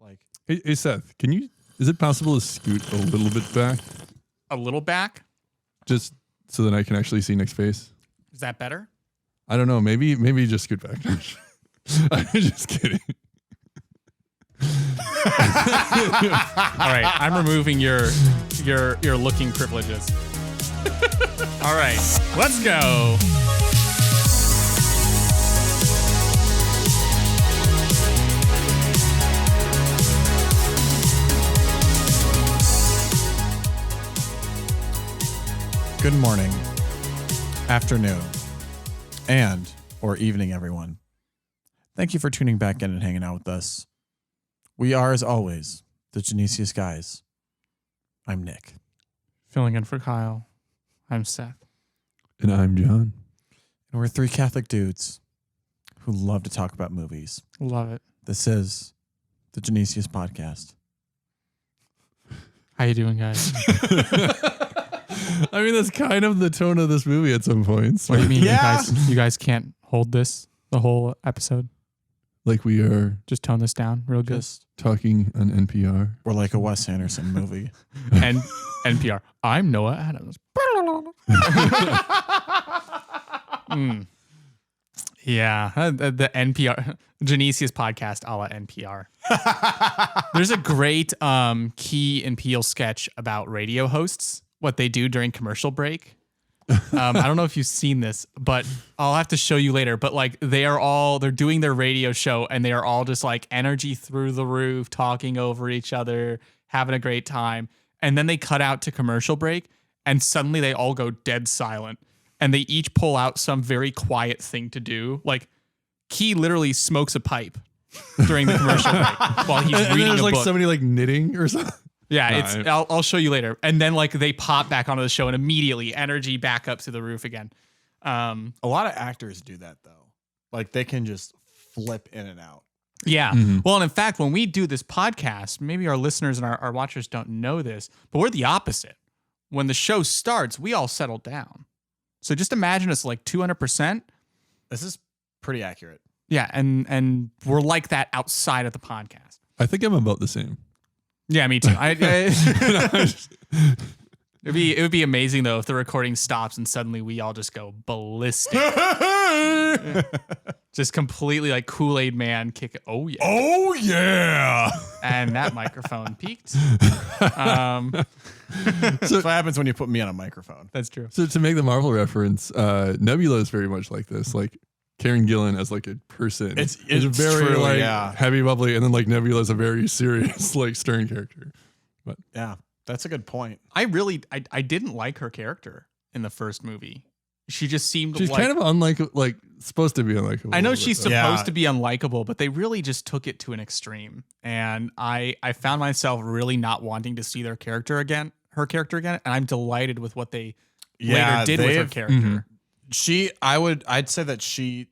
Like, hey Seth, is it possible to scoot a little bit back? A little back? Just so that I can actually see Nick's face? Is that better? I don't know. Maybe just scoot back. I'm just kidding. All right, I'm removing your looking privileges. All right, let's go. good morning, afternoon, and or evening, everyone. Thank you for tuning back in and hanging out with us. We are, as always, the Genesius guys. I'm Nick. Filling in for Kyle. I'm Seth. And I'm John. And we're three Catholic dudes who love to talk about movies. Love it. This is the Genesius podcast. How you doing, guys? I mean, that's kind of the tone of this movie at some points. What do you mean? Yeah. You guys can't hold this the whole episode? Like we are Just tone this down real good. Just, talking on NPR. we're like a Wes Anderson movie. And NPR. I'm Noah Adams. Yeah, the NPR Genesius podcast a la NPR. There's a great Key and Peele sketch about radio hosts, what they do during commercial break. I don't know if you've seen this, but I'll have to show you later. But like they're doing their radio show and they are all just like energy through the roof, talking over each other, having a great time. And then they cut out to commercial break and suddenly they all go dead silent. And they each pull out some very quiet thing to do. Like Key literally smokes a pipe during the commercial break while he's And reading there's a like book. somebody like knitting or something. Yeah, I'll show you later. And then like they pop back onto the show and immediately energy back up to the roof again. A lot of actors do that, though. Like, they can just flip in and out. Yeah. Mhm. Well, and in fact, when we do this podcast, maybe our listeners and our watchers don't know this, but we're the opposite. When the show starts, we all settle down. So just imagine us like 200%. This is pretty accurate. Yeah, and we're like that outside of the podcast. I think I'm about the same. Yeah, me too. It would be amazing though if the recording stops and suddenly we all just go ballistic. Just completely like Kool-Aid Man kick it. Oh yeah. Oh, yeah. And that microphone peaked. That's what happens when you put me on a microphone. That's true. So to make the Marvel reference, Nebula is very much like this. Like Karen Gillan as like a person. It's very true, like yeah. heavy, bubbly, and then like Nebula is a very serious, like stern character. But Yeah, that's a good point. I didn't like her character in the first movie. She just seemed she's like, kind of unlikable, like supposed to be unlikable. I know a little she's bit, though. supposed to be unlikable, but they really just took it to an extreme. And I found myself really not wanting to see her character again. And I'm delighted with what they later did with her character. I'd say that she's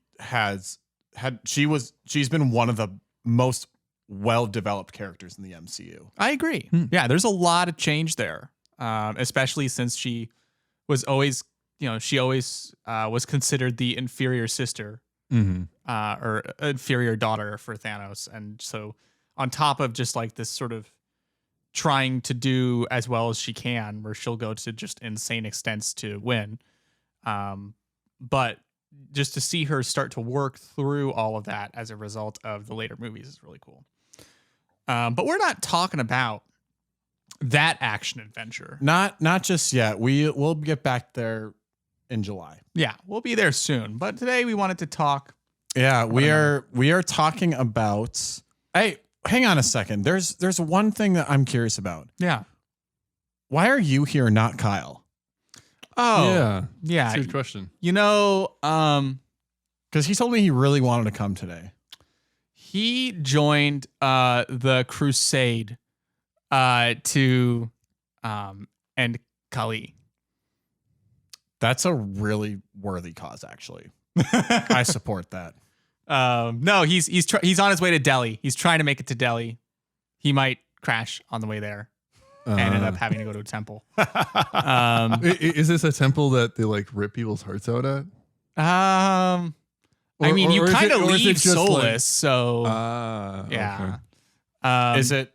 been one of the most well-developed characters in the MCU. I agree. Yeah, there's a lot of change there, especially since she was always, was considered the inferior sister or inferior daughter for Thanos. And so on top of just like this sort of trying to do as well as she can, where she'll go to just insane extents to win. But just to see her start to work through all of that as a result of the later movies is really cool. But we're not talking about that action adventure. Not just yet. We'll get back there in July. Yeah, we'll be there soon. But today we wanted to talk. Yeah, we are talking about. Hey, hang on a second. There's one thing that I'm curious about. Yeah. Why are you here, not Kyle? Oh, yeah. That's a good question. Because he told me he really wanted to come today. he joined the crusade to end Kali. That's a really worthy cause, actually. I support that. No, he's on his way to Delhi. He's trying to make it to Delhi. He might crash on the way there and end up having to go to a temple. Is this a temple that they like rip people's hearts out at? I mean, you kind of leave soulless, so yeah. yeah. Okay. Is it?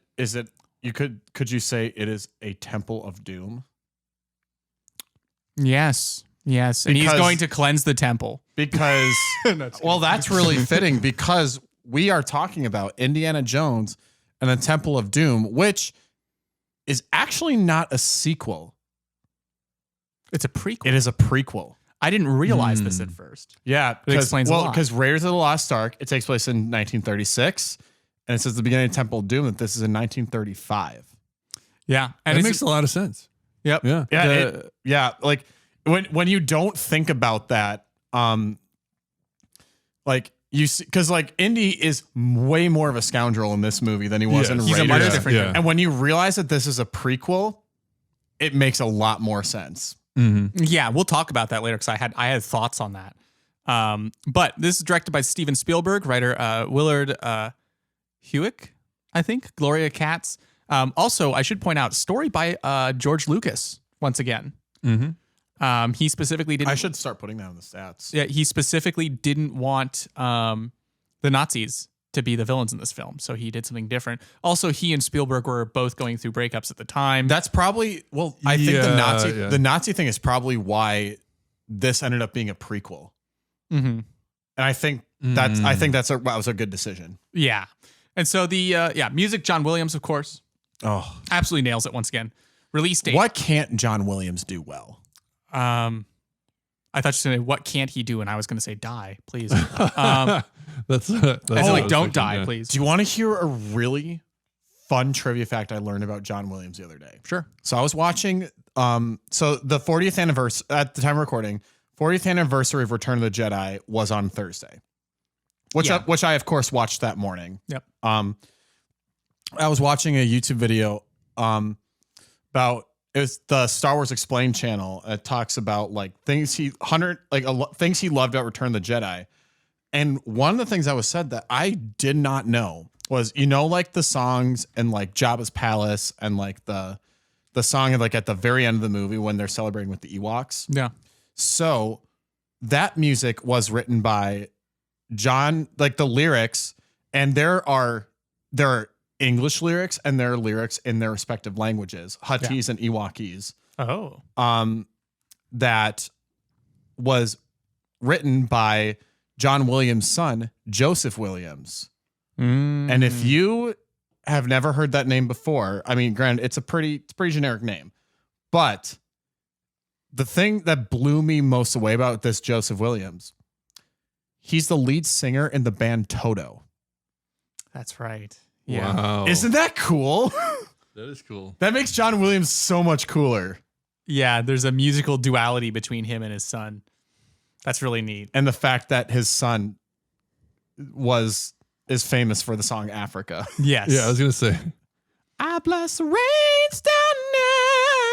Could you say it is a temple of doom? Yes. And he's going to cleanse the temple. Because, well, that's really fitting because we are talking about Indiana Jones and the Temple of Doom, which is actually not a sequel. It's a prequel. It is a prequel. I didn't realize this at first. Yeah. It explains a lot. Because Raiders of the Lost Ark, it takes place in 1936. And it says the beginning of Temple of Doom that this is in 1935. Yeah. And It makes a lot of sense. Yep. Yeah. Yeah. Like when you don't think about that, like you see, because like Indy is way more of a scoundrel in this movie than he was in He's Raiders. a much different. Yeah. And when you realize that this is a prequel, it makes a lot more sense. Mm-hmm. Yeah, we'll talk about that later because I had thoughts on that. But this is directed by Steven Spielberg, writer Willard Hewick, I think, Gloria Katz. Also, I should point out, story by George Lucas once again. Mm-hmm. He specifically didn't. I should start putting that in the stats. Yeah, he specifically didn't want the Nazis to be the villains in this film, so he did something different. Also, he and Spielberg were both going through breakups at the time. That's probably I think the Nazi thing is probably why this ended up being a prequel. Mm-hmm. And I think that was a good decision. Yeah, and so the music, John Williams, of course, absolutely nails it once again. Release date. What can't John Williams do well? I thought you were going to say, what can't he do? And I was going to say, die, please. That's don't die, please. Do you want to hear a really fun trivia fact I learned about John Williams the other day? Sure. So I was watching, so the 40th anniversary, at the time of recording, 40th anniversary of Return of the Jedi was on Thursday, which I of course watched that morning. Yep. I was watching a YouTube video about, it was the Star Wars Explained channel. It talks about like things he loved about Return of the Jedi. And one of the things that was said that I did not know was, like the songs and like Jabba's palace and like the song like at the very end of the movie when they're celebrating with the Ewoks. Yeah. So that music was written by John, like the lyrics, and there are English lyrics and there are lyrics in their respective languages, Huttese and Ewokese. Oh. That was written by John Williams' son, Joseph Williams. And if you have never heard that name before, I mean, granted, it's a pretty generic name, but the thing that blew me most away about this Joseph Williams, he's the lead singer in the band Toto. That's right. Yeah. Wow. Isn't that cool? That is cool. That makes John Williams so much cooler. Yeah, there's a musical duality between him and his son. That's really neat. And the fact that his son is famous for the song Africa. Yes. Yeah, I was gonna say. I bless the rains down in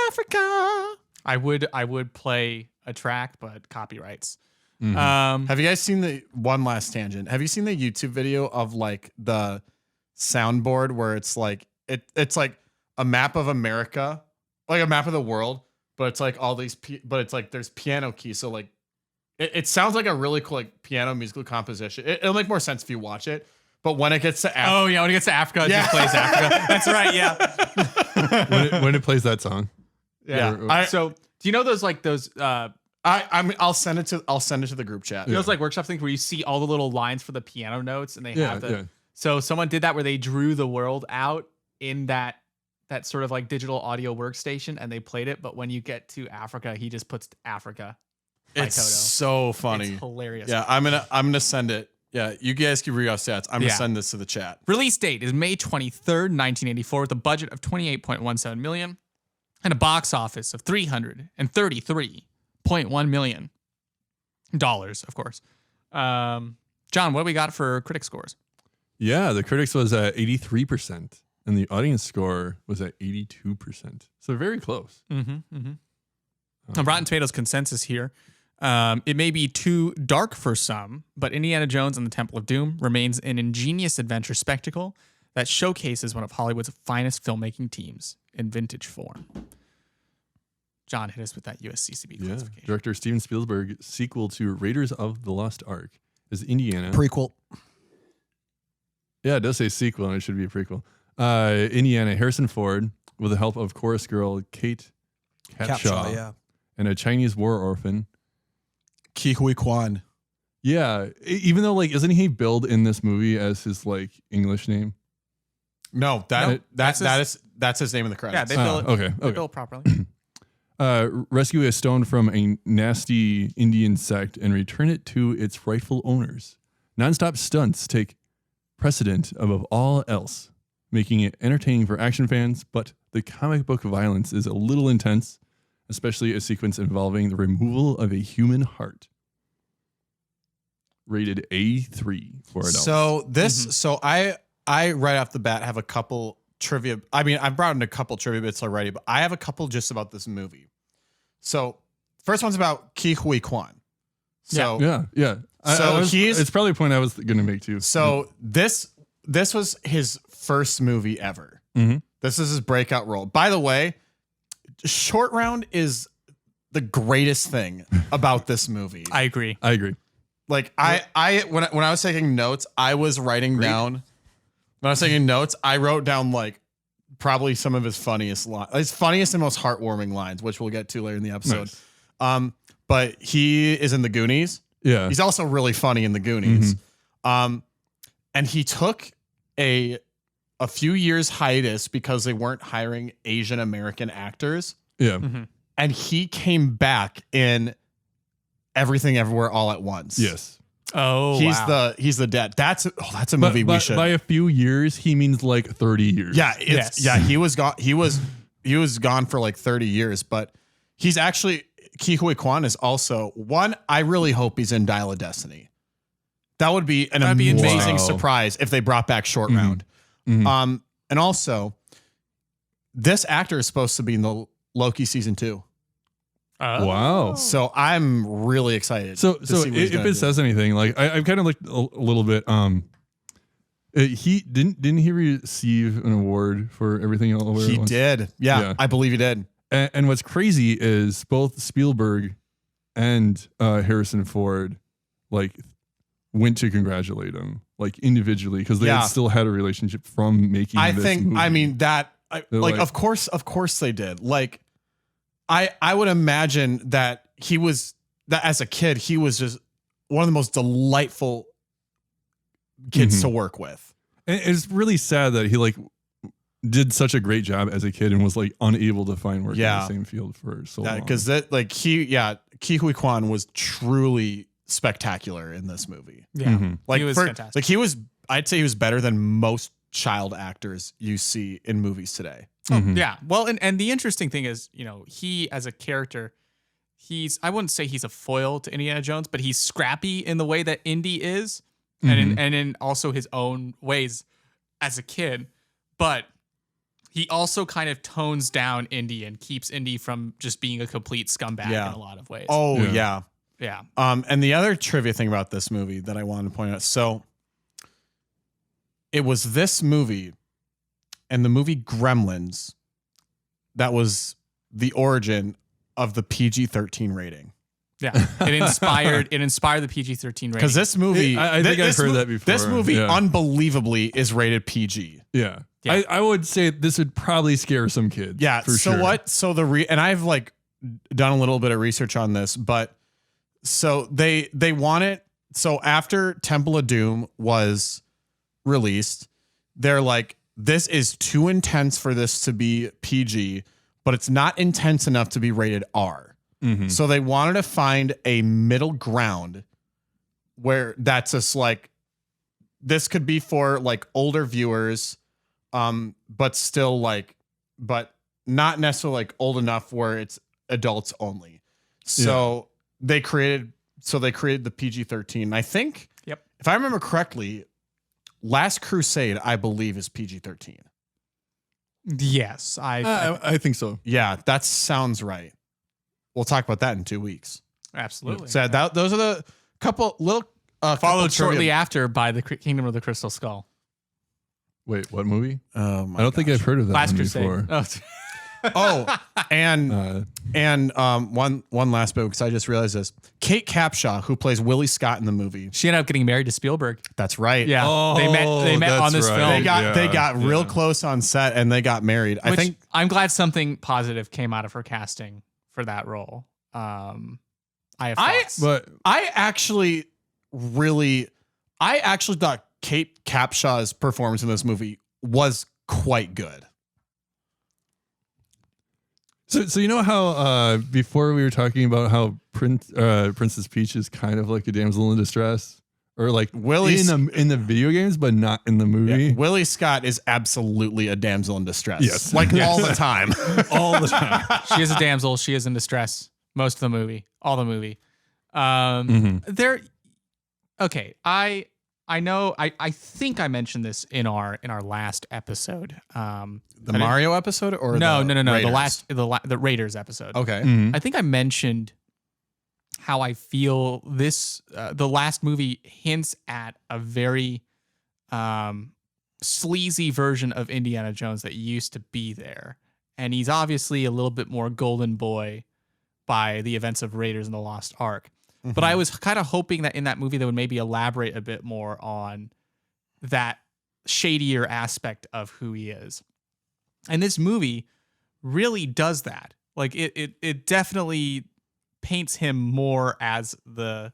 Africa. I would play a track, but copyrights. Mm-hmm. Have you guys seen the one last tangent? Have you seen the YouTube video of like the soundboard where it's like it's like a map of America, like a map of the world, but it's like all these but it's like there's piano keys, so like it sounds like a really cool like piano musical composition. It'll make more sense if you watch it, but when it gets to when it gets to Africa, it just plays Africa. That's right. Yeah. when it plays that song. Yeah. So do you know those I'll send it to the group chat. you know those like workshop things where you see all the little lines for the piano notes and they have So someone did that where they drew the world out in that sort of like digital audio workstation and they played it. But when you get to Africa, he just puts Africa. It's Toto. so funny. It's hilarious. Yeah, I'm gonna send it. Yeah, you guys can read our stats. I'm gonna send this to the chat. Release date is May 23rd, 1984, with a budget of $28.17 million and a box office of $333.1 million. Of course. John, what do we got for critic scores? Yeah, the critics was at 83%, and the audience score was at 82%. So very close. Rotten Tomatoes consensus here. It may be too dark for some, but Indiana Jones and the Temple of Doom remains an ingenious adventure spectacle that showcases one of Hollywood's finest filmmaking teams in vintage form. John, hit us with that USCCB classification. Director Steven Spielberg sequel to Raiders of the Lost Ark is Indiana. Prequel. Yeah, it does say sequel, and it should be a prequel. Indiana, Harrison Ford, with the help of chorus girl Kate Capshaw, yeah. and a Chinese war orphan. Ke Huy Quan. Yeah, even though like isn't he billed in this movie as his like English name? No, that's his name in the credits. Yeah, they bill it. Okay. They bill it properly. Rescue a stone from a nasty Indian sect and return it to its rightful owners. Nonstop stunts take precedent above all else, making it entertaining for action fans, but the comic book violence is a little intense, especially a sequence involving the removal of a human heart. Rated A3 for adults. So I right off the bat have a couple trivia. I mean, I've brought in a couple trivia bits already, but I have a couple just about this movie. So first one's about Ke Huy Quan. So yeah. It's probably a point I was going to make too. So this was his first movie ever. Mm-hmm. This is his breakout role. By the way, Short Round is the greatest thing about this movie. I agree. Like when I was taking notes, I was writing down. When I was taking notes, I wrote down like probably some of his funniest and most heartwarming lines, which we'll get to later in the episode. Nice. But he is in the Goonies. Yeah, he's also really funny in the Goonies. Mm-hmm. And he took a few years hiatus because they weren't hiring Asian American actors. Yeah, and he came back in Everything Everywhere All at Once. Yes. Oh, he's the dad. That's a movie we should. By a few years, he means like 30 years. Yeah, he was gone. He was gone for like 30 years, but he's actually Ke Huy Quan is also one. I really hope he's in Dial of Destiny. That would be an amazing surprise if they brought back Short Round. Mm-hmm. And also, this actor is supposed to be in the Loki season 2. Wow. So I'm really excited. So if it says anything, like I've kind of looked a little bit. He didn't he receive an award for Everything All Over? He did. Yeah, I believe he did. And what's crazy is both Spielberg and Harrison Ford like went to congratulate him like individually because they had still had a relationship from making. This movie. I mean that. Of course they did. Like. I would imagine that as a kid, he was just one of the most delightful kids to work with. And it's really sad that he like did such a great job as a kid and was like unable to find work in the same field for so long. Because Ke Huy Quan was truly spectacular in this movie. Yeah, like he was fantastic. Like I'd say he was better than most child actors you see in movies today. Yeah. Well, and the interesting thing is, he as a character, I wouldn't say he's a foil to Indiana Jones, but he's scrappy in the way that Indy is, and in also his own ways as a kid. But he also kind of tones down Indy and keeps Indy from just being a complete scumbag in a lot of ways. Oh yeah. Yeah. And the other trivia thing about this movie that I wanted to point out, so it was this movie and the movie Gremlins that was the origin of the PG-13 rating. Yeah, it inspired the PG-13 rating. Because this movie, I think I've heard that before. This movie, unbelievably, is rated PG. Yeah. I would say this would probably scare some kids. Yeah. For so sure. what? So and I've like done a little bit of research on this, but so they want it. So after Temple of Doom was released, they're like, this is too intense for this to be PG, but it's not intense enough to be rated R. Mm-hmm. So they wanted to find a middle ground where that's just like, this could be for like older viewers, but still like, but not necessarily like old enough where it's adults only. So they created the PG-13. I think, if I remember correctly, Last Crusade, I believe, is PG-13. Yes, I think so. Yeah, that sounds right. We'll talk about that in 2 weeks. Absolutely. So those are the couple little followed shortly after by the Kingdom of the Crystal Skull. Wait, what movie? Oh my! I don't think I've heard of that Last one Crusade. before. Oh. one last bit, because I just realized this. Kate Capshaw, who plays Willie Scott in the movie. She ended up getting married to Spielberg. That's right. Yeah. They met on this film. They got real close on set and they got married. I think I'm glad something positive came out of her casting for that role. I have thoughts. I actually thought Kate Capshaw's performance in this movie was quite good. So you know how before we were talking about how Princess Peach is kind of like a damsel in distress, or like Willie in the video games, but not in the movie. Yeah, Willie Scott is absolutely a damsel in distress. Yes, like all the time, all the time. She is a damsel. She is in distress. Most of the movie, all the movie. Okay. I know. I think I mentioned this in our last episode. The Mario episode, or no. Raiders? The Raiders episode. Okay. Mm-hmm. I think I mentioned how I feel this the last movie hints at a very sleazy version of Indiana Jones that used to be there, and he's obviously a little bit more golden boy by the events of Raiders and the Lost Ark. Mm-hmm. But I was kind of hoping that in that movie they would maybe elaborate a bit more on that shadier aspect of who he is. And this movie really does that. Like it definitely paints him more as the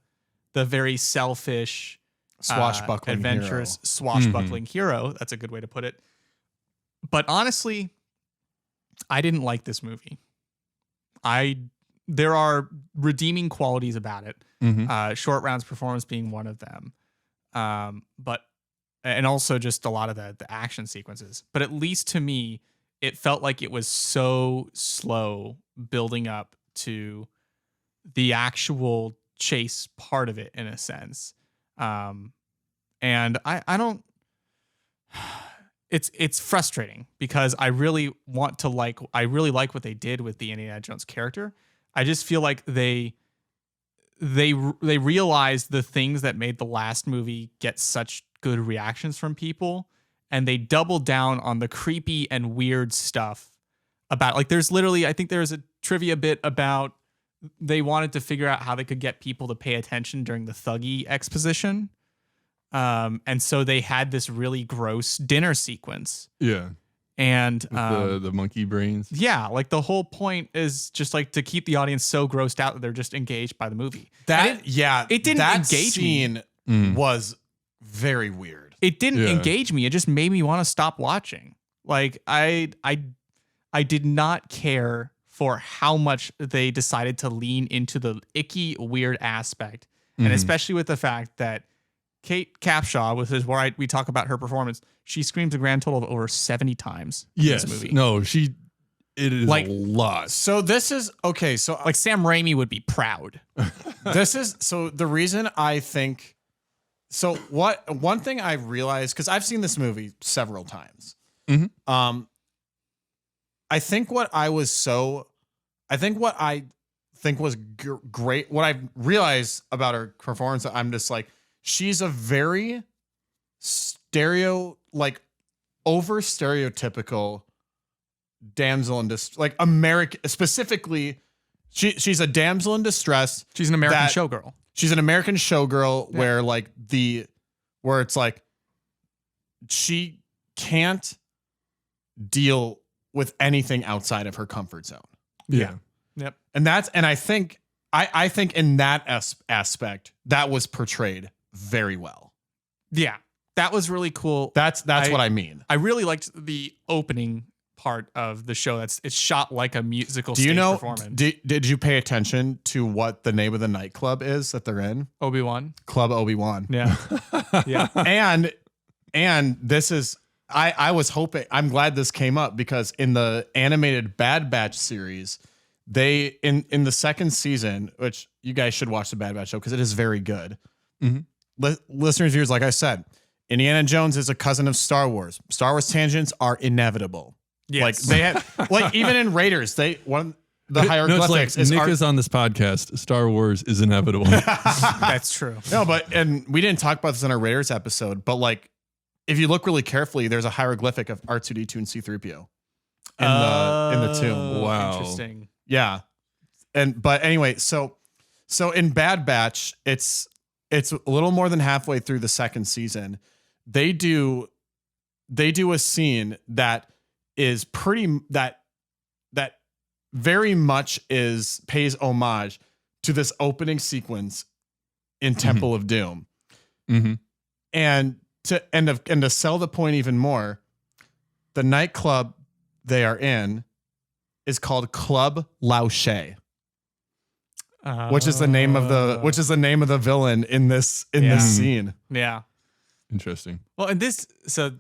very selfish, swashbuckling adventurous, hero. swashbuckling hero. That's a good way to put it. But honestly, I didn't like this movie. There are redeeming qualities about it. Mm-hmm. Short Round's performance being one of them. And also just a lot of the action sequences. But at least to me, it felt like it was so slow building up to the actual chase part of it, in a sense. And I don't. It's frustrating because I really like what they did with the Indiana Jones character. I just feel like they realized the things that made the last movie get such good reactions from people, and they doubled down on the creepy and weird stuff about, like, there's literally, I think there's a trivia bit about they wanted to figure out how they could get people to pay attention during the Thuggy exposition. And so they had this really gross dinner sequence. Yeah. And the monkey brains. Yeah, like the whole point is just like to keep the audience so grossed out that they're just engaged by the movie. It didn't engage me. Was very weird. It didn't engage me. It just made me want to stop watching. Like I did not care for how much they decided to lean into the icky, weird aspect, and especially with the fact that Kate Capshaw, where we talk about her performance, she screams a grand total of over 70 times in this movie. No, it is like a lot. So this is okay. So like Sam Raimi would be proud. The reason I think, one thing I realized, because I've seen this movie several times. Mm-hmm. I think what I think was great, what I realized about her performance, I'm just like, she's a very over stereotypical damsel in distress, like American, specifically, she's a damsel in distress. She's an American showgirl. She's an American showgirl where it's like she can't deal with anything outside of her comfort zone. Yeah. Yep. And I think in that aspect that was portrayed very well. Yeah. That was really cool. That's what I mean. I really liked the opening part of the show. It's shot like a musical stage performance. Did you pay attention to what the name of the nightclub is that they're in? Obi-Wan. Club Obi-Wan. Yeah. Yeah. And this is, I was hoping, I'm glad this came up because in the animated Bad Batch series, they in the second season, which you guys should watch the Bad Batch show because it is very good. Mm-hmm. Listeners, viewers, like I said, Indiana Jones is a cousin of Star Wars. Star Wars tangents are inevitable. Yes. Like they had, like even in Raiders, the hieroglyphics is Nick is on this podcast. Star Wars is inevitable. That's true. No, and we didn't talk about this in our Raiders episode, but like if you look really carefully, there's a hieroglyphic of R2D2 and C3PO. in the tomb. Wow. Interesting. Yeah. But anyway, so in Bad Batch, it's a little more than halfway through the second season. They do a scene that is that very much pays homage to this opening sequence in Temple of Doom. Mm-hmm. And to sell the point even more, the nightclub they are in is called Club Lao She, which is the name of the villain in this scene. Yeah. Interesting. Well, and this so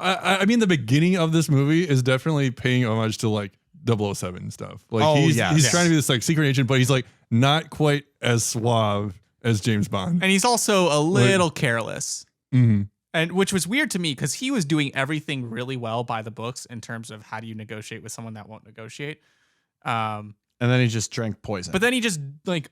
I mean, the beginning of this movie is definitely paying homage to like 007 stuff. Like he's trying to be this like secret agent, but he's like not quite as suave as James Bond. and he's also a little careless. Mm-hmm. And which was weird to me because he was doing everything really well by the books in terms of how do you negotiate with someone that won't negotiate. And then he just drank poison. But then he just like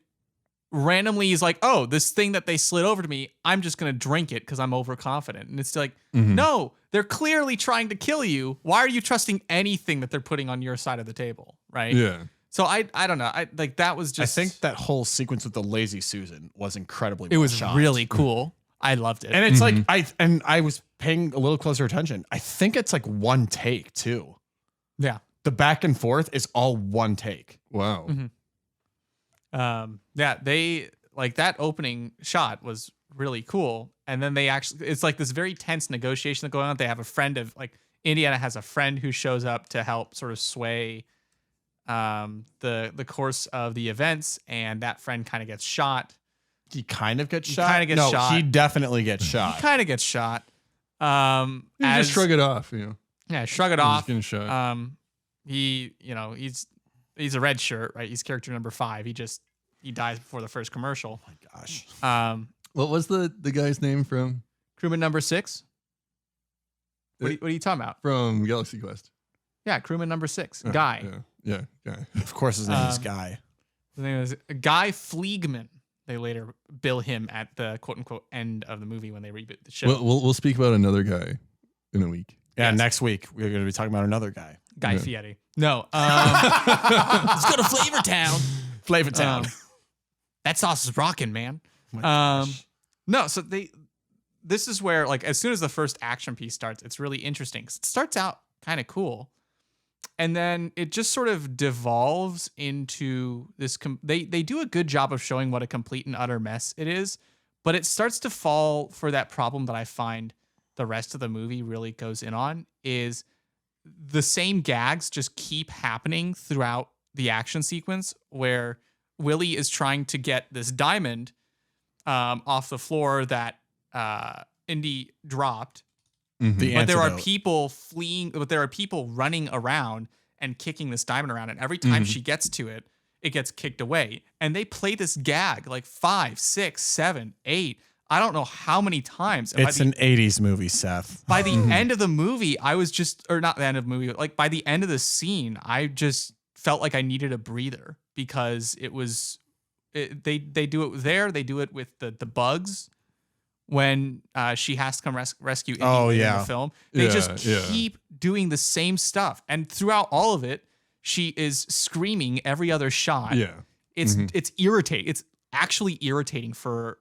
randomly is like, oh, this thing that they slid over to me, I'm just going to drink it because I'm overconfident. And it's like, no, they're clearly trying to kill you. Why are you trusting anything that they're putting on your side of the table? Right. Yeah. So I don't know. I like that was just. I think that whole sequence with the lazy Susan was incredibly. It was shot. really cool. I loved it. And it's like I was paying a little closer attention. I think it's like one take too. Yeah. The back and forth is all one take. Wow. Yeah, they like that opening shot was really cool. And then it's like this very tense negotiation that's going on. They have a friend of Indiana has a friend who shows up to help sort of sway the course of the events, and that friend kind of gets shot. He kind of gets shot. He definitely gets shot. He kind of gets shot. You just shrug it off, Yeah, shrug it off. Getting shot. He's a red shirt, right? He's character number 5. He dies before the first commercial. Oh my gosh. What was the guy's name from Crewman number 6? What are you talking about? From Galaxy Quest? Yeah, crewman number 6, Guy. Yeah, Guy. Of course, his name is Guy. His name is Guy Fleegman. They later bill him at the quote unquote end of the movie when they reboot the show. We'll speak about another guy in a week. Yeah, next week we're going to be talking about another guy. Guy Fieri. No. Let's go to Flavortown. Flavortown. That sauce is rocking, man. Oh my gosh. No, so this is where as soon as the first action piece starts, it's really interesting. It starts out kind of cool. And then it just sort of devolves into this. They do a good job of showing what a complete and utter mess it is, but it starts to fall for that problem that I find the rest of the movie really goes in on is the same gags just keep happening throughout the action sequence where Willie is trying to get this diamond off the floor that Indy dropped. But there are people fleeing, but there are people running around and kicking this diamond around. And every time she gets to it, it gets kicked away. And they play this gag 5, 6, 7, 8. I don't know how many times. It's an 80s movie, Seth. By the end of the movie, I was or not the end of the movie, but by the end of the scene, I just felt like I needed a breather because they do it there. They do it with the bugs. When she has to come rescue Indy in the film. They just keep doing the same stuff. And throughout all of it, she is screaming every other shot. Yeah. It's irritating. It's actually irritating for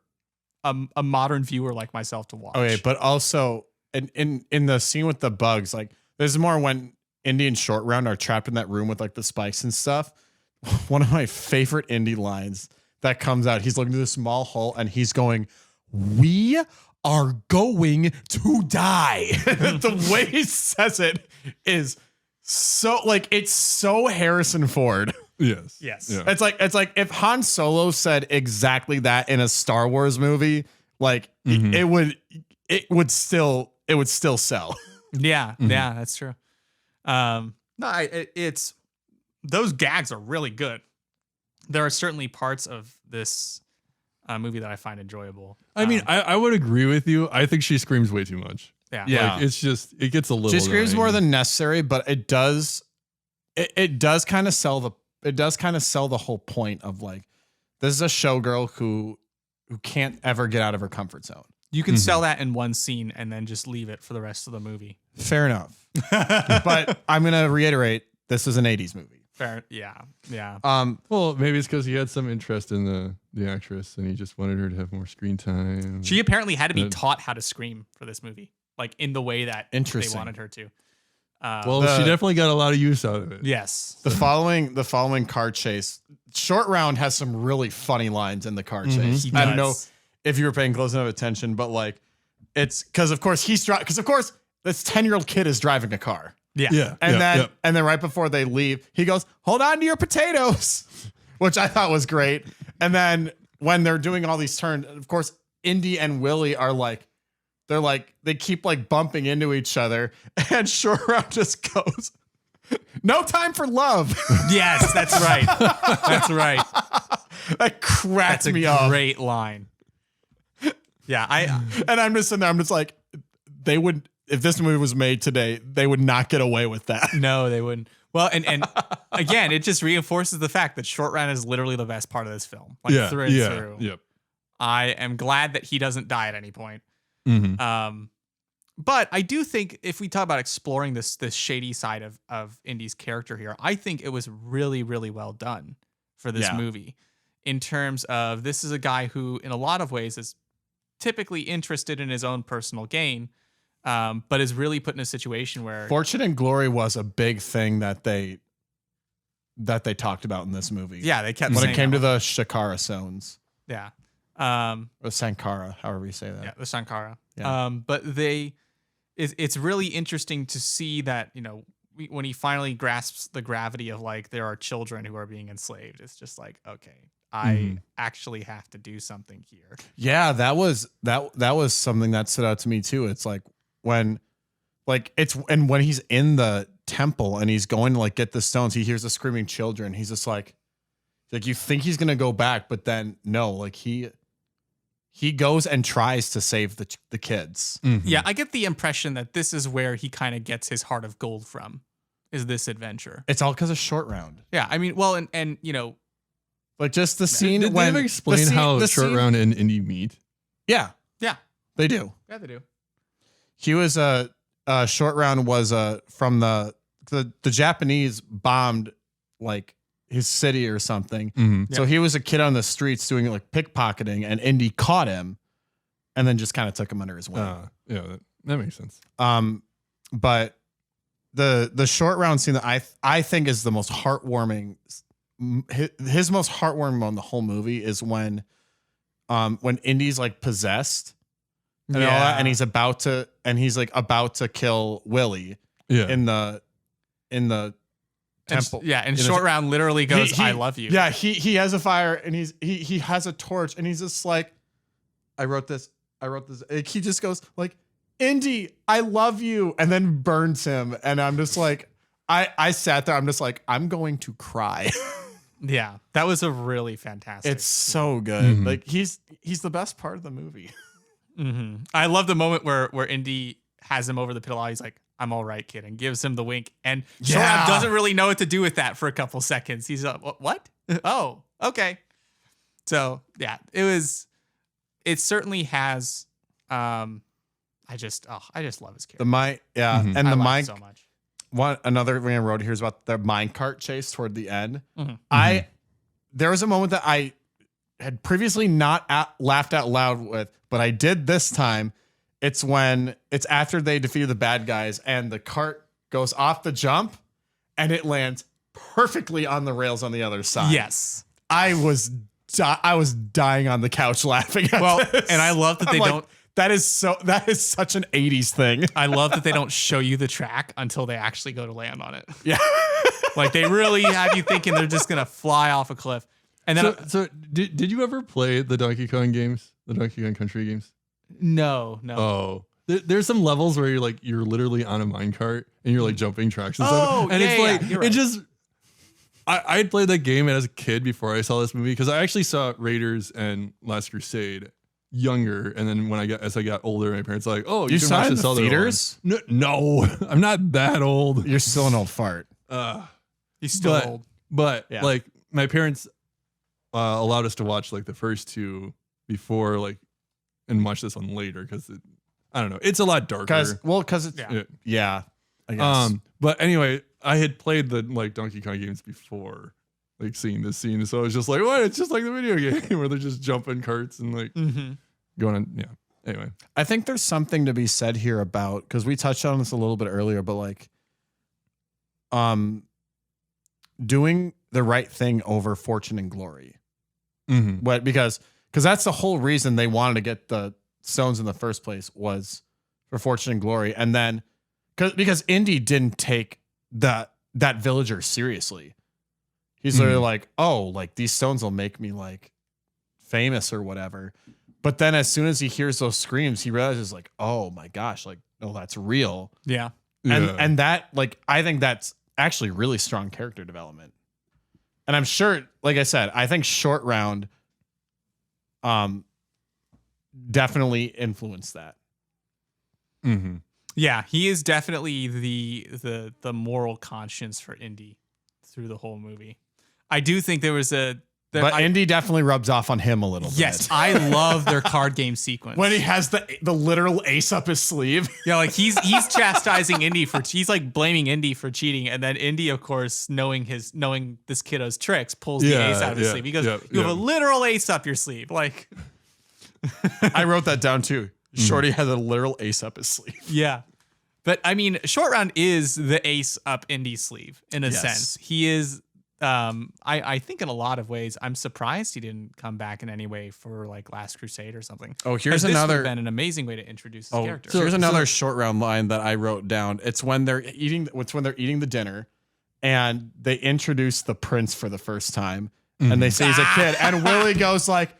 a modern viewer like myself to watch. Okay, but also in the scene with the bugs, there's more when Indy and Short Round are trapped in that room with the spikes and stuff. One of my favorite Indy lines that comes out, he's looking through the small hole and he's going, "We are going to die." The way he says it is so it's so Harrison Ford. Yes. Yeah. It's like if Han Solo said exactly that in a Star Wars movie, it would still sell. Yeah, yeah, that's true. It's those gags are really good. There are certainly parts of this movie that I find enjoyable. I mean, I would agree with you. I think she screams way too much. Yeah. It's just, it gets a little. She screams annoying. more than necessary, but it does kind of sell the whole point of this is a showgirl who can't ever get out of her comfort zone. You can sell that in one scene and then just leave it for the rest of the movie. Fair enough. But I'm going to reiterate, this is an 80s movie. Fair. Yeah. Yeah. Well, maybe it's because he had some interest in the actress and he just wanted her to have more screen time. She apparently had to be taught how to scream for this movie, like in the way that they wanted her to. She definitely got a lot of use out of it. Yes. The following car chase, Short Round has some really funny lines in the car chase. I don't know if you were paying close enough attention, but like it's because of course this 10-year-old kid is driving a car. Yeah. And then right before they leave, he goes, "Hold on to your potatoes," which I thought was great. And then when they're doing all these turns, of course, Indy and Willie are like, they keep like bumping into each other, and Short Round just goes, "No time for love." Yes, that's right. That's right. That cracked me up. That's a great line. Yeah, and I'm just sitting there. I'm just like, they would, if this movie was made today, they would not get away with that. No, they wouldn't. Well, and again, it just reinforces the fact that Short Round is literally the best part of this film. Like through and through. Yep. I am glad that he doesn't die at any point. Mm-hmm. But I do think if we talk about exploring this shady side of Indy's character here, I think it was really, really well done for this movie. In terms of, this is a guy who, in a lot of ways, is typically interested in his own personal gain, but is really put in a situation where fortune and glory was a big thing that they talked about in this movie. Yeah, they kept when saying it came to the Shakara stones. Yeah. Or Sankara, however you say that. Yeah, the Sankara. Yeah. But it's really interesting to see that, when he finally grasps the gravity of like, there are children who are being enslaved. It's just like, okay, I actually have to do something here. Yeah, that was something that stood out to me too. It's like when he's in the temple and he's going to like get the stones, he hears the screaming children. He's just like you think he's gonna go back, but then no, like he goes and tries to save the kids. Mm-hmm. Yeah, I get the impression that this is where he kind of gets his heart of gold from, is this adventure. It's all because of Short Round. Yeah, I mean, well, and like just the scene Did when they ever explain how Short Round and Indy meet? Yeah, they do. Yeah, they do. He was Short Round was from the Japanese bombed like his city or something. Mm-hmm. So he was a kid on the streets doing like pickpocketing, and Indy caught him and then just kind of took him under his wing. Yeah, that makes sense. But the Short Round scene that I think is the most heartwarming, his most heartwarming moment in the whole movie is when Indy's like possessed and all that, and he's about to kill Willie in the temple. And Short Round literally goes, "I love you." Yeah, he has a fire and he has a torch and he's just like, I wrote this. Like, he just goes like, "Indy, I love you," and then burns him. And I'm just like, I sat there. I'm just like, I'm going to cry. Yeah, that was a really fantastic. It's so good. Mm-hmm. Like he's the best part of the movie. Mm-hmm. I love the moment where Indy has him over the pillow. He's like, "I'm all right, kid," and gives him the wink. And Short Round doesn't really know what to do with that for a couple seconds. He's like, "What? Oh, okay." So yeah, it certainly has. I just love his character. And the mine so much. Another thing I wrote here is about the minecart chase toward the end. Mm-hmm. There was a moment that I had previously not laughed out loud with, but I did this time. It's after they defeated the bad guys and the cart goes off the jump and it lands perfectly on the rails on the other side. Yes. I was dying on the couch laughing at this. And I love that they don't. That is such an 80s thing. I love that they don't show you the track until they actually go to land on it. Yeah. Like they really have you thinking they're just going to fly off a cliff. And then So did you ever play the Donkey Kong games? The Donkey Kong Country games? No. Oh. There's some levels where you're literally on a minecart and you're like jumping tracks and stuff. And it's like you're right. it just I had played that game as a kid before I saw this movie because I actually saw Raiders and Last Crusade younger, and then as I got older, my parents were like, "Oh, you can saw watch it in this the other theaters?" one." No, I'm not that old. You're still an old fart. He's still old. But like my parents allowed us to watch like the first two before like and watch this one later because I don't know. It's a lot darker. Because it's yeah, I guess. But anyway, I had played the like Donkey Kong games before, like seeing this scene, so I was just like, what? It's just like the video game where they're just jumping carts and like going on. Yeah. Anyway, I think there's something to be said here about, because we touched on this a little bit earlier, but like, doing the right thing over fortune and glory. What because that's the whole reason they wanted to get the stones in the first place, was for fortune and glory, and then because Indy didn't take that villager seriously. He's literally like, oh, like these stones will make me like famous or whatever. But then as soon as he hears those screams, he realizes like, oh my gosh, like, no, that's real. Yeah. And that, like, I think that's actually really strong character development. And I'm sure, like I said, I think Short Round definitely influenced that. Yeah, he is definitely the moral conscience for Indy through the whole movie. I do think there was but Indy definitely rubs off on him a little bit. Yes, I love their card game sequence. When he has the literal ace up his sleeve. Yeah, like he's chastising Indy he's like blaming Indy for cheating, and then Indy, of course, knowing this kiddo's tricks, pulls the ace out of his sleeve. He goes, "You have a literal ace up your sleeve." Like, I wrote that down too. Shorty has a literal ace up his sleeve. Yeah. But I mean, Short Round is the ace up Indy's sleeve in a sense. He is. I think in a lot of ways, I'm surprised he didn't come back in any way for like Last Crusade or something. Oh, here's this another. Would have been an amazing way to introduce his character. Here's another Short Round line that I wrote down. It's when they're eating the dinner, and they introduce the prince for the first time, and they say he's a kid, and Willie goes like,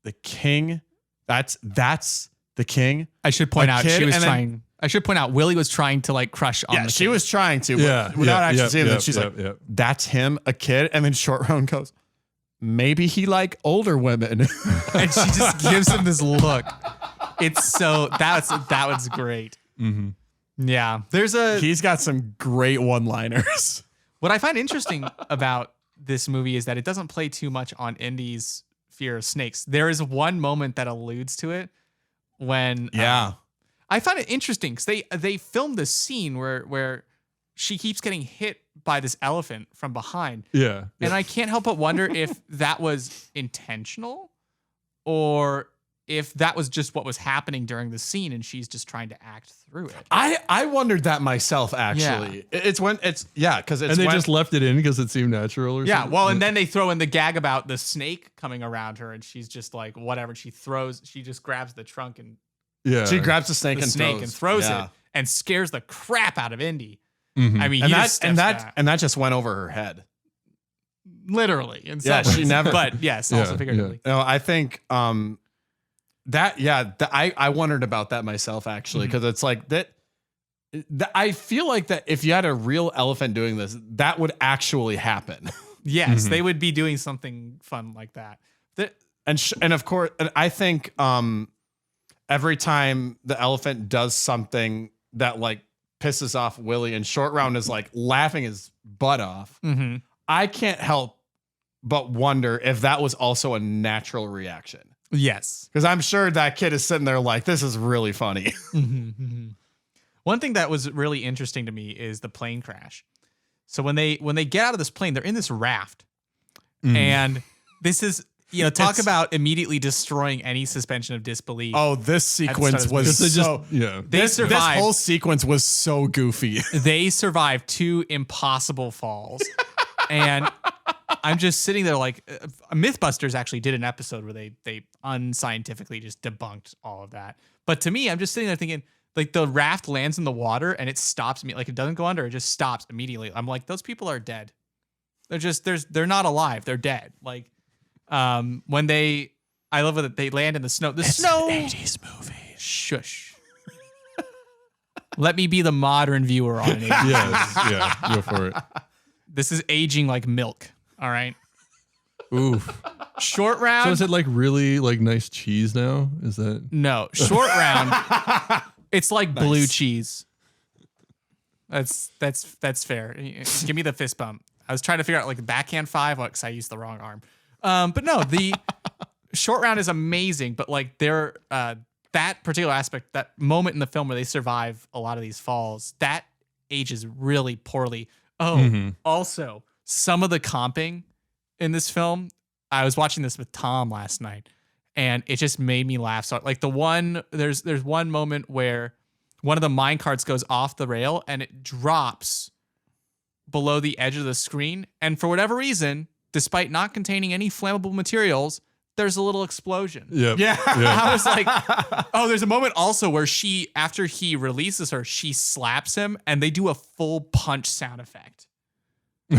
"The king, that's the king." I should point out she was trying. I should point out Willie was trying to like crush on. Yeah, the she kid. was trying to, but without actually seeing that. She's like, "That's him, a kid," and then Short Round goes, "Maybe he like older women," and she just gives him this look. It's so that was great. Yeah, he's got some great one-liners. What I find interesting about this movie is that it doesn't play too much on Indy's fear of snakes. There is one moment that alludes to it when I find it interesting because they filmed this scene where she keeps getting hit by this elephant from behind. Yeah. And I can't help but wonder if that was intentional or if that was just what was happening during the scene and she's just trying to act through it. I wondered that myself, actually. Yeah. Because they just left it in because it seemed natural or something. Well, and then they throw in the gag about the snake coming around her and she's just like, whatever. She just grabs the trunk and she grabs the snake and throws it and scares the crap out of Indy. Mm-hmm. I mean, and that just went over her head, literally. She never. But yes, also figuratively. No, I think I wondered about that myself actually because it's like that. I feel like that if you had a real elephant doing this, that would actually happen. Yes, they would be doing something fun like that. And of course, and I think every time the elephant does something that like pisses off Willie and Short Round is like laughing his butt off, I can't help but wonder if that was also a natural reaction. Yes. Because I'm sure that kid is sitting there like, this is really funny. One thing that was really interesting to me is the plane crash. So when they get out of this plane, they're in this raft. And this is, talk about immediately destroying any suspension of disbelief. Oh, this sequence was This whole sequence was so goofy. They survived 2 impossible falls. And I'm just sitting there like Mythbusters actually did an episode where they unscientifically just debunked all of that. But to me, I'm just sitting there thinking like the raft lands in the water and it stops me. Like it doesn't go under. It just stops immediately. I'm like, those people are dead. They're not alive. They're dead. Like, when I love that they land in the snow. It's snow. An 80s movie. Shush. Let me be the modern viewer on it. Yes, go for it. This is aging like milk. All right. Oof. Short Round. So is it like really like nice cheese now? Is that no Short Round? It's like blue cheese. That's fair. Give me the fist bump. I was trying to figure out like backhand 5 because I used the wrong arm. But no, the Short Round is amazing, but like that particular aspect, that moment in the film where they survive a lot of these falls, that ages really poorly. Oh, also some of the comping in this film, I was watching this with Tom last night, and it just made me laugh. So like there's one moment where one of the mine carts goes off the rail and it drops below the edge of the screen, and for whatever reason, despite not containing any flammable materials, there's a little explosion. Yep. Yeah. I was like, oh, there's a moment also where after he releases her, she slaps him and they do a full punch sound effect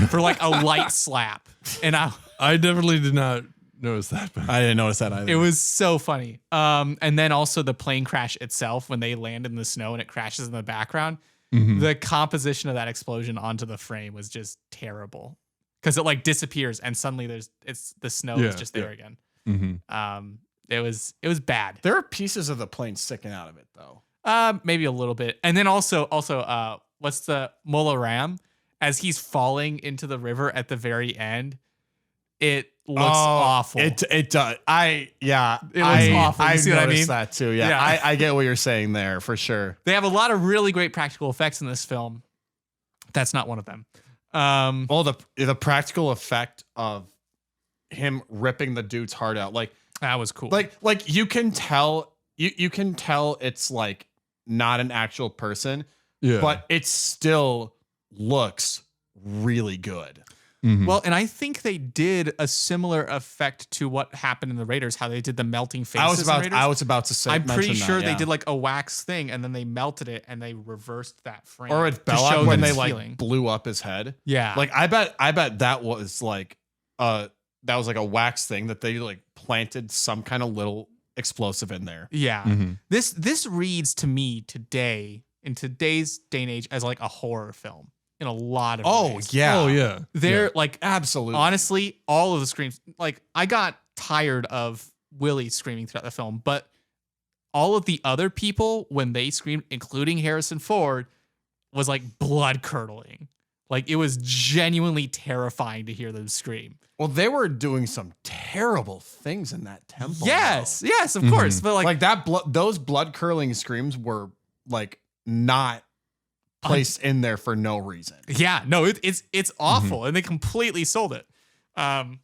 for like a light slap. And I definitely did not notice that. But I didn't notice that either. it was so funny. And then also the plane crash itself, when they land in the snow and it crashes in the background, the composition of that explosion onto the frame was just terrible. Because it like disappears and suddenly the snow is just there again. It was bad. There are pieces of the plane sticking out of it though. Maybe a little bit. And then also what's the Mola Ram as he's falling into the river at the very end? It looks awful. It does. It looks awful. You I see what I noticed mean? that too. Yeah. I get what you're saying there for sure. They have a lot of really great practical effects in this film. That's not one of them. Well, the practical effect of him ripping the dude's heart out, like that was cool. like you can tell you can tell it's like not an actual person, but it still looks really good. Well, and I think they did a similar effect to what happened in the Raiders, how they did the melting faces. I was about to say. I'm pretty sure that, they did like a wax thing, and then they melted it, and they reversed that frame. Or at Belloc when they like blew up his head. Yeah, like I bet that was like a wax thing that they like planted some kind of little explosive in there. Yeah, this reads to me today in today's day and age as like a horror film. In a lot of ways. Yeah. They're like, absolutely. Honestly, all of the screams, like I got tired of Willie screaming throughout the film, but all of the other people, when they screamed, including Harrison Ford, was like blood curdling. Like it was genuinely terrifying to hear them scream. Well, they were doing some terrible things in that temple. Yes, of course. But like that, those blood curdling screams were like not placed in there for no reason. Yeah, no, it's awful, and they completely sold it. So I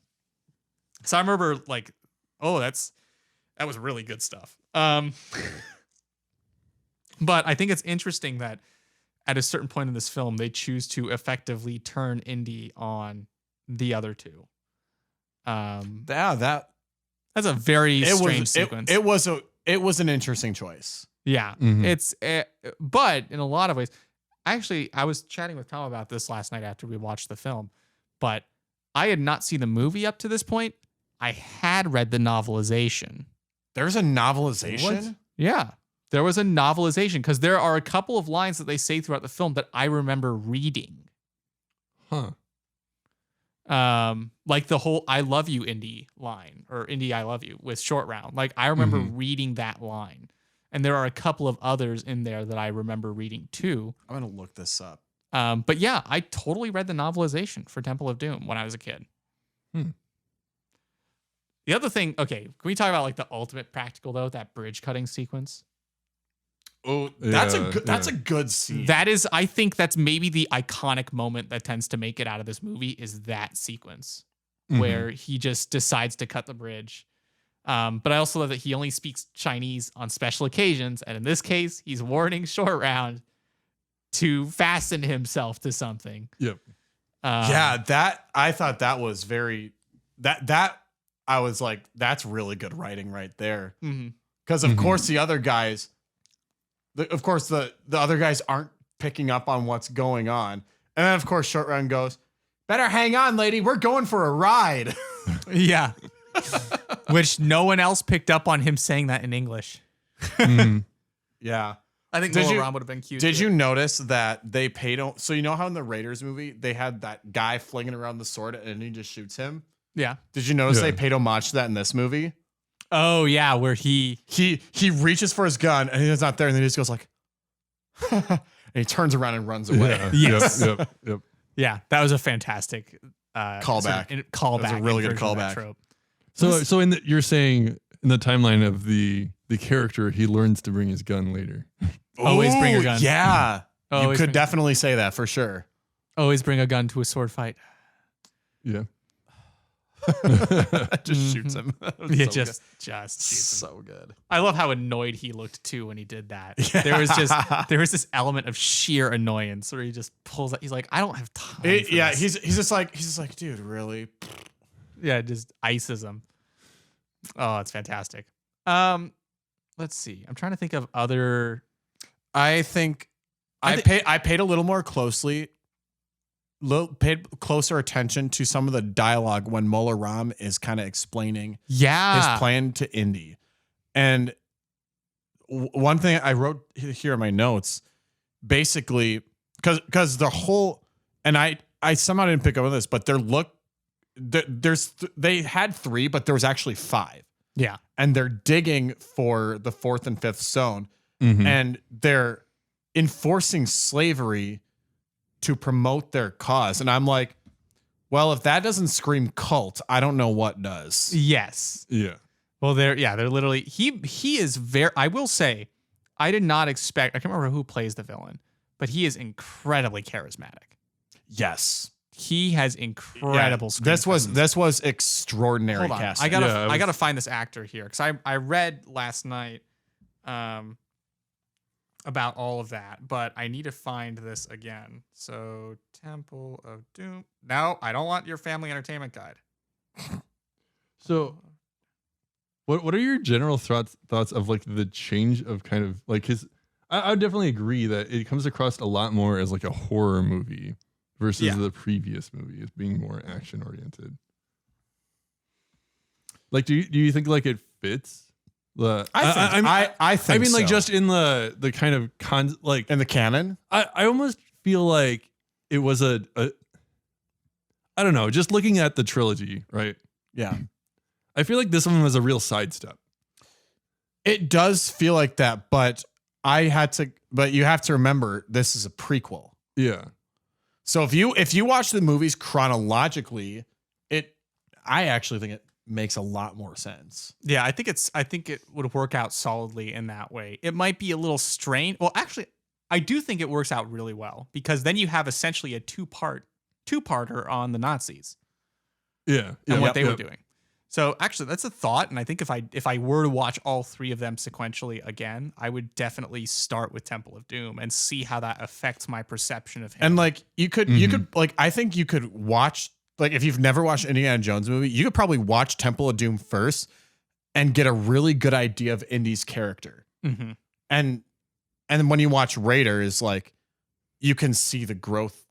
remember like, oh, that was really good stuff. But I think it's interesting that at a certain point in this film, they choose to effectively turn Indy on the other two. That's a very strange sequence. It was an interesting choice. Yeah, but in a lot of ways. I was chatting with Tom about this last night after we watched the film, but I had not seen the movie up to this point. I had read the novelization. There's a novelization? What? Yeah, there was a novelization because there are a couple of lines that they say throughout the film that I remember reading. Huh. Like the whole "I love you, Indy" line, or "Indy, I love you" with Short Round. Like I remember reading that line. And there are a couple of others in there that I remember reading too. I'm going to look this up. But yeah, I totally read the novelization for Temple of Doom when I was a kid. The other thing, okay, can we talk about like the ultimate practical though, that bridge cutting sequence? Oh, that's a good scene. That is, I think that's maybe the iconic moment that tends to make it out of this movie is that sequence where he just decides to cut the bridge. But I also love that he only speaks Chinese on special occasions. And in this case, he's warning Short Round to fasten himself to something. Yep. I thought that was I was like, that's really good writing right there. Because of course the other guys, the other guys aren't picking up on what's going on. And then of course Short Round goes, "Better hang on, lady. We're going for a ride." Yeah. Which no one else picked up on him saying that in English. Yeah. I think Mola Ram would have been cute. Did you notice that they paid him? So you know how in the Raiders movie, they had that guy flinging around the sword and he just shoots him? Yeah. Did you notice they paid homage to that in this movie? Oh, yeah, where he reaches for his gun and he's not there and then he just goes like, and he turns around and runs away. Yeah. Yes. Yep. Yeah, that was a fantastic callback. Callback. That was a really good callback. So you're saying in the timeline of the character, he learns to bring his gun later. Always bring your gun. Yeah. You Always could bring- definitely say that for sure. Always bring a gun to a sword fight. Yeah. Just shoots him. Yeah, So just good. shoots him. So good. I love how annoyed he looked too when he did that. Yeah. There was this element of sheer annoyance where he just pulls out. He's like, I don't have time. For this. He's just like, dude, really? Yeah, just ices him. Oh, it's fantastic. Let's see. I'm trying to think of other. I think I paid a little more paid closer attention to some of the dialogue when Mola Ram is kind of explaining his plan to Indy. And one thing I wrote here in my notes, basically, because the whole, and I somehow didn't pick up on this, but they had 3, but there was actually 5. Yeah. And they're digging for the 4th and 5th zone, Mhm. and they're enforcing slavery to promote their cause. And I'm like, well, if that doesn't scream cult, I don't know what does. Yes. Yeah. Well, they're literally he is very. I will say, I did not expect. I can't remember who plays the villain, but he is incredibly charismatic. Yes. He has incredible. Screen This was extraordinary Hold on. casting. I gotta find this actor here because I read last night about all of that, but I need to find this again. So Temple of Doom. No, I don't want your family entertainment guide. So what are your general thoughts of like the change of kind of like his I would definitely agree that it comes across a lot more as like a horror movie versus the previous movie as being more action oriented. Like do you think like it fits? I think I mean like so. just in the kind of like in the canon. I almost feel like it was a I don't know, just looking at the trilogy, right? Yeah. I feel like this one was a real sidestep. It does feel like that, but you have to remember this is a prequel. Yeah. So if you watch the movies chronologically, I actually think it makes a lot more sense. Yeah, I think it would work out solidly in that way. It might be a little strained. Well, actually, I do think it works out really well because then you have essentially a two-parter on the Nazis Yeah. and what they were doing. So actually, that's a thought, and I think if I were to watch all 3 of them sequentially again, I would definitely start with Temple of Doom and see how that affects my perception of him. And like you could like I think you could watch, like if you've never watched Indiana Jones movie, you could probably watch Temple of Doom first and get a really good idea of Indy's character. Mm-hmm. And then when you watch Raiders, like you can see the growth.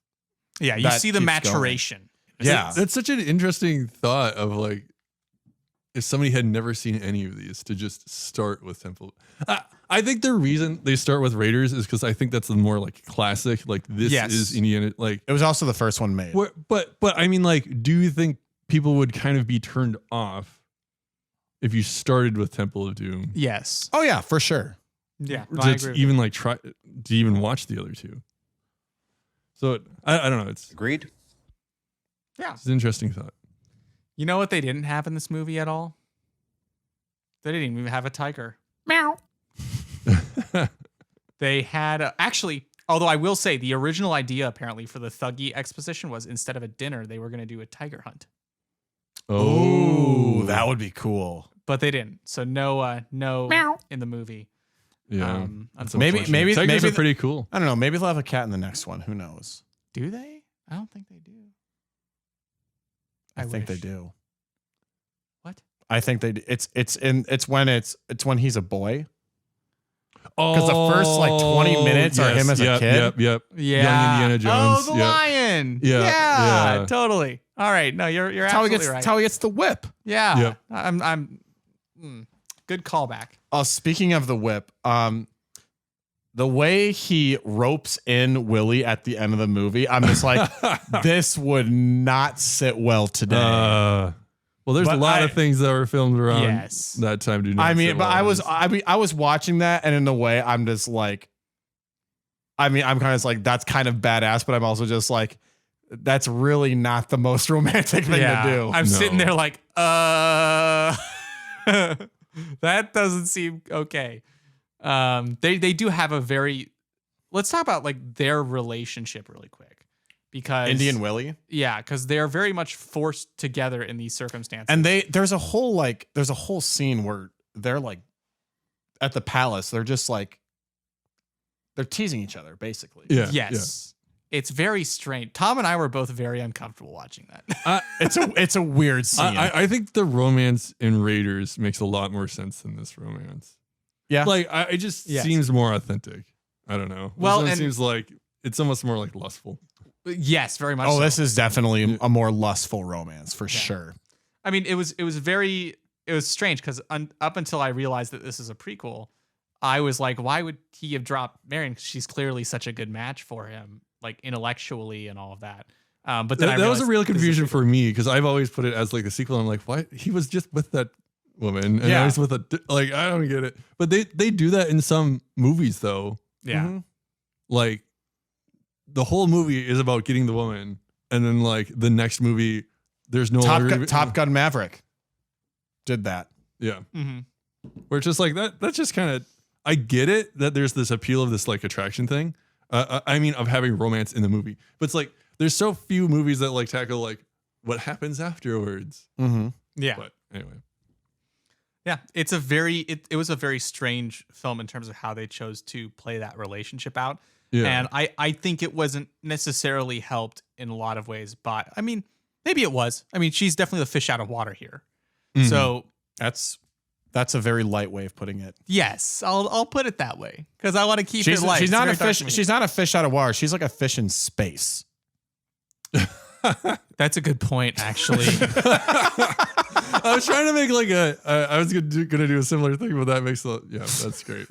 Yeah, you that see the keeps maturation. Yeah. That's such an interesting thought of like if somebody had never seen any of these to just start with Temple. I think the reason they start with Raiders is because I think that's the more like classic, like this is Indiana. Like It was also the first one made. but I mean, like, do you think people would kind of be turned off if you started with Temple of Doom? Yes. Oh yeah, for sure. Yeah. Or No, I to agree. even like try to even watch the other 2. So I don't know. It's Agreed. Yeah. an interesting thought. You know what they didn't have in this movie at all? They didn't even have a tiger. Meow. They had actually, although I will say the original idea apparently for the Thuggy exposition was instead of a dinner, they were going to do a tiger hunt, Oh, that would be cool. but they didn't. So no Meow. in the movie. Yeah. That's Maybe- unfortunate. maybe- Tigers maybe are pretty cool. I don't know. Maybe they'll have a cat in the next one. Who knows? Do they? I don't think they do. I think they wish. do. What? I think they do. It's when he's a boy. Oh, Because the first, like, 20 minutes are him as a kid. Yep. Yeah. Young Indiana Jones. Oh, the Yep. lion. Yeah, Yeah. yeah. Totally. All right. No, you're That's how he absolutely gets. right. That's how he gets the whip. Yeah. Yep. Good callback. Oh, speaking of the whip, the way he ropes in Willie at the end of the movie, I'm just like, this would not sit well today. Well, there's But a lot I- of things that were filmed around Yes. that time. Do not I mean, sit but well. I was watching that, and in a way, I'm just like, I mean, I'm kind of like, that's kind of badass, but I'm also just like, that's really not the most romantic thing to do. I'm sitting there like, that doesn't seem okay. They do have a very, let's talk about like their relationship really quick, because Indy and Willie. Yeah, because they're very much forced together in these circumstances. And there's a whole scene where they're like at the palace. They're just like, they're teasing each other basically. Yeah. Yes. It's very strange. Tom and I were both very uncomfortable watching that. It's a weird scene. I think the romance in Raiders makes a lot more sense than this romance. Yeah. Like, it just seems more authentic. I don't know. Well, it seems like it's almost more like lustful. Yes, very much. Oh, so. this is definitely a more lustful romance for sure. I mean, it was strange because up until I realized that this is a prequel, I was like, why would he have dropped Marion? She's clearly such a good match for him, like intellectually and all of that. But then that was a real confusion for me, because I've always put it as like a sequel. I'm like, why? He was just with that woman, and I was with like, I don't get it. But they do that in some movies though. Yeah. Mm-hmm. Like the whole movie is about getting the woman, and then like the next movie, there's no Top Gun Maverick did that. Yeah. Mm-hmm. Where it's just like that's just kind of, I get it that there's this appeal of this like attraction thing. I mean, of having romance in the movie, but it's like there's so few movies that like tackle like what happens afterwards. Mm-hmm. Yeah. But anyway, yeah, it's a very it was a very strange film in terms of how they chose to play that relationship out. yeah. And I think it wasn't necessarily helped in a lot of ways, but I mean, maybe it was. I mean, she's definitely the fish out of water here. Mhm. So That's a very light way of putting it. yes, I'll put it that way because I want to keep it light. She's It's not very a dark fish. for me. She's not a fish out of water. She's like a fish in space. That's a good point, actually. I was trying to make like I was gonna do a similar thing, but that makes that's great.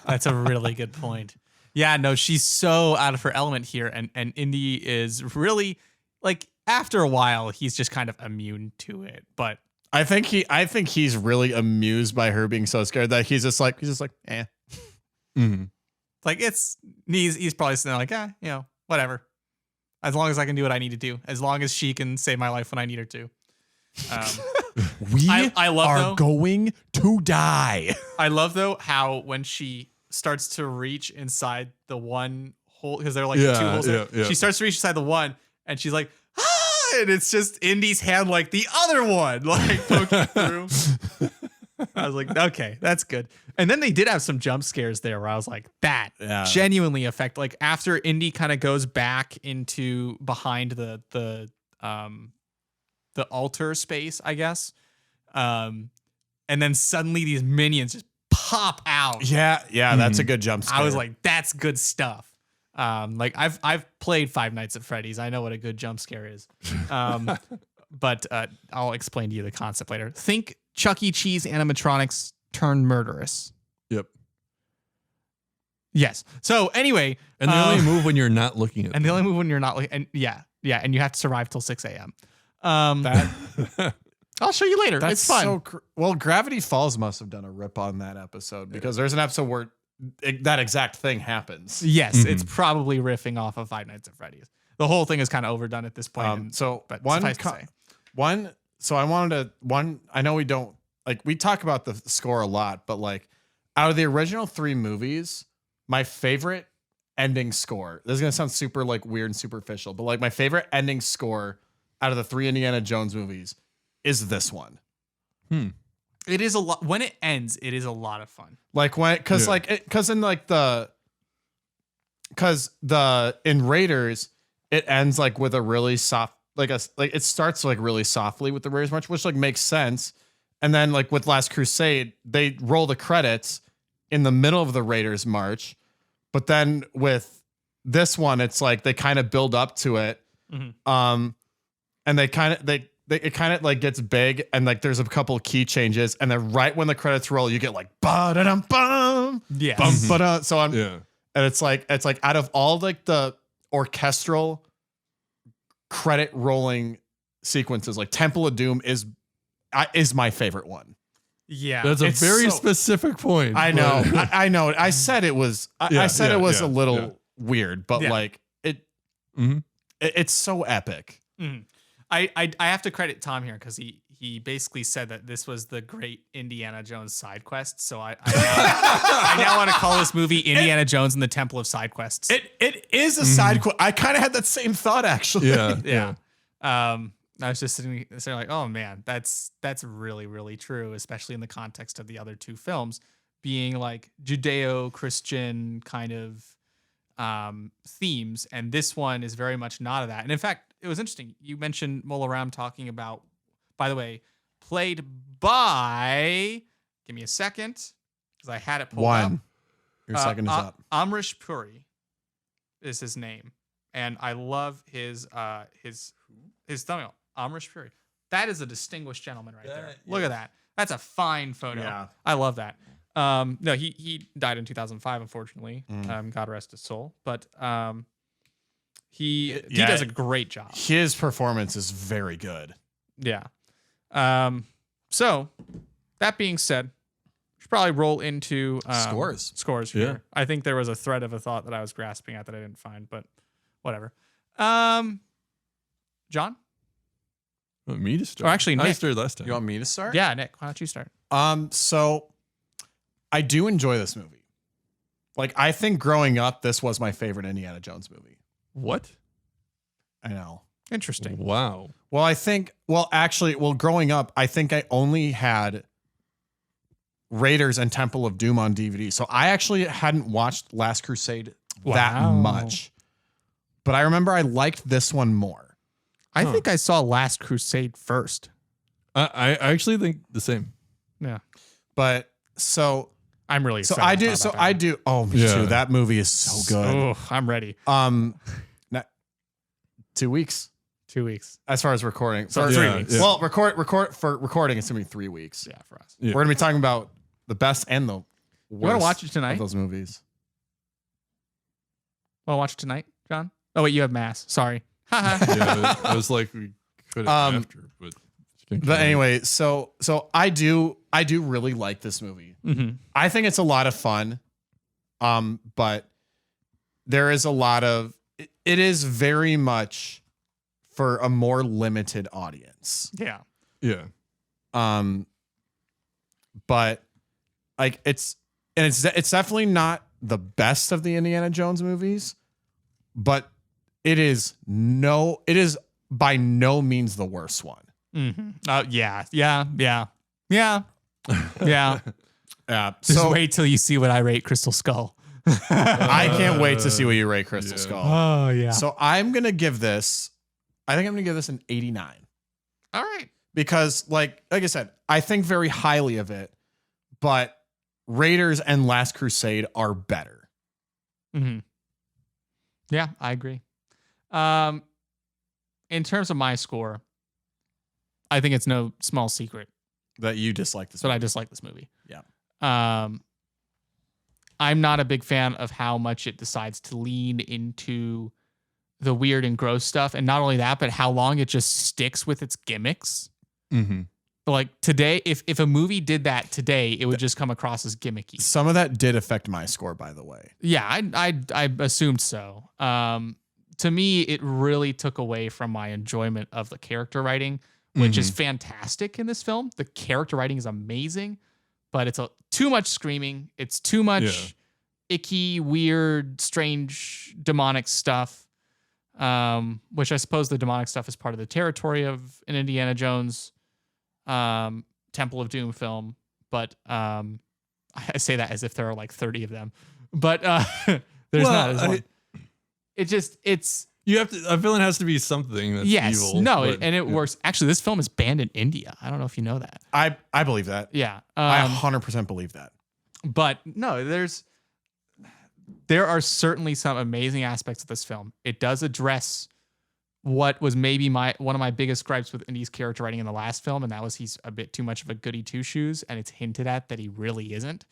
That's a really good point. Yeah, no, she's so out of her element here, and Indy is really like after a while he's just kind of immune to it. But I think he's really amused by her being so scared that he's just like eh. Mm-hmm. like he's probably sitting there like whatever. As long as I can do what I need to do, as long as she can save my life when I need her to. We I love, are though, going to die. I love though how when she starts to reach inside the one hole, because they're like two holes. Yeah. She starts to reach inside the one, and she's like, and it's just Indy's hand like the other one, like poking through. I was like, okay, that's good. And then they did have some jump scares there where I was like, that genuinely affect. Like after Indy kind of goes back into behind the altar space, I guess. And then suddenly these minions just pop out. Yeah, that's a good jump scare. I was like, that's good stuff. Like I've played Five Nights at Freddy's. I know what a good jump scare is. But I'll explain to you the concept later. Think Chuck E. Cheese animatronics turned murderous. Yep. Yes. So anyway, And they only move when you're not looking at them. and they only move when you're not looking. And yeah, and you have to survive till 6 a.m. I'll show you later. It's fun. Well, Gravity Falls must have done a rip on that episode because there's an episode where that exact thing happens. Yes, it's probably riffing off of Five Nights at Freddy's. The whole thing is kind of overdone at this point. But suffice to say. I know we don't like, we talk about the score a lot, but like out of the original 3 movies, my favorite ending score, this is going to sound super like weird and superficial, but like my favorite ending score out of the 3 Indiana Jones movies is this one. It is a lot. When it ends, it is a lot of fun. Like in Raiders, it ends like with a really soft, it starts like really softly with the Raiders march, which like makes sense. And then like with Last Crusade, they roll the credits in the middle of the Raiders march. But then with this one, it's like they kind of build up to it. And it kind of like gets big, and like there's a couple of key changes, and then right when the credits roll, you get like ba-da-dum-bum. Yeah. Bum-ba-da. So I'm Yeah. and it's like out of all like the orchestral credit rolling sequences, like Temple of Doom is my favorite one. Yeah. That's a It's very so- specific point. I know. but- I know. I said it was. I said it was yeah, a little yeah. weird, but Yeah. like it. Mhm. It's so epic. Mm. I have to credit Tom here because he basically said that this was the great Indiana Jones side quest. So I now want to call this movie Indiana Jones and the Temple of Side Quests. It is a side quest. I kind of had that same thought actually. Yeah. I was just sitting there like, oh man, that's really, really true, especially in the context of the other two films being like Judeo-Christian kind of themes. And this one is very much not of that. And in fact, it was interesting. You mentioned Mola Ram talking about, by the way, played by, give me a second, because I had it pulled up. Your second is up. Amrish Puri is his name. And I love his thumbnail. Amrish Puri. That is a distinguished gentleman right there. Look at that. That's a fine photo. Yeah. I love that. No, he died in 2005, unfortunately. God rest his soul. But he does a great job. His performance is very good. Yeah. So that being said, we should probably roll into Scores here. Yeah. I think there was a thread of a thought that I was grasping at that I didn't find, but whatever. John? Want me to start? Or actually, I Nick. started last time. You want me to start? Yeah, Nick, why don't you start? So I do enjoy this movie. Like, I think growing up, this was my favorite Indiana Jones movie. What? I know. Interesting. Wow. Well, growing up, I think I only had Raiders and Temple of Doom on DVD. So I actually hadn't watched Last Crusade that much. But I remember I liked this one more. I think I saw Last Crusade first. I actually think the same. Yeah. But so I'm really excited. I do. Oh, me too. That movie is so good. Oh, I'm ready. 2 weeks. 2 weeks. As far as recording. So 3 weeks. Yeah. Well, recording it's gonna be 3 weeks. Yeah, for us. Yeah. We're gonna be talking about the best and the worst. You want to watch it tonight? Of those movies. Want to watch it tonight, John? Oh wait, you have mass. Sorry. Yeah, I was like, we could have after, but anyway, so I do really like this movie. Mm-hmm. I think it's a lot of fun. But there is a lot of it is very much for a more limited audience. Yeah. yeah. But like it's definitely not the best of the Indiana Jones movies, but it is by no means the worst one. Mm-hmm. Yeah. Just So wait till you see what I rate Crystal Skull. I can't wait to see what you rate Crystal Skull. Oh yeah. So I'm gonna give this. I think I'm gonna give this an 89. All right. Because like I said, I think very highly of it, but Raiders and Last Crusade are better. Mm-hmm. Yeah, I agree. In terms of my score, I think it's no small secret That you dislike this that movie. I dislike this movie. Yeah. I'm not a big fan of how much it decides to lean into the weird and gross stuff. And not only that, but how long it just sticks with its gimmicks. Mm-hmm. Like today, if a movie did that today, it would just come across as gimmicky. Some of that did affect my score, by the way. Yeah, I assumed so. To me, it really took away from my enjoyment of the character writing, which is fantastic in this film. The character writing is amazing, but it's too much screaming. It's too much icky, weird, strange, demonic stuff. Which I suppose the demonic stuff is part of the territory of an Indiana Jones Temple of Doom film. But I say that as if there are like 30 of them. But there's not. There's one. It's You have to. A villain has to be something that's evil. No, but, and it works. Actually, this film is banned in India. I don't know if you know that. I believe that. Yeah, I 100% believe that. But no, there are certainly some amazing aspects of this film. It does address what was maybe one of my biggest gripes with Indy's character writing in the last film, and that was he's a bit too much of a goody two shoes, and it's hinted at that he really isn't.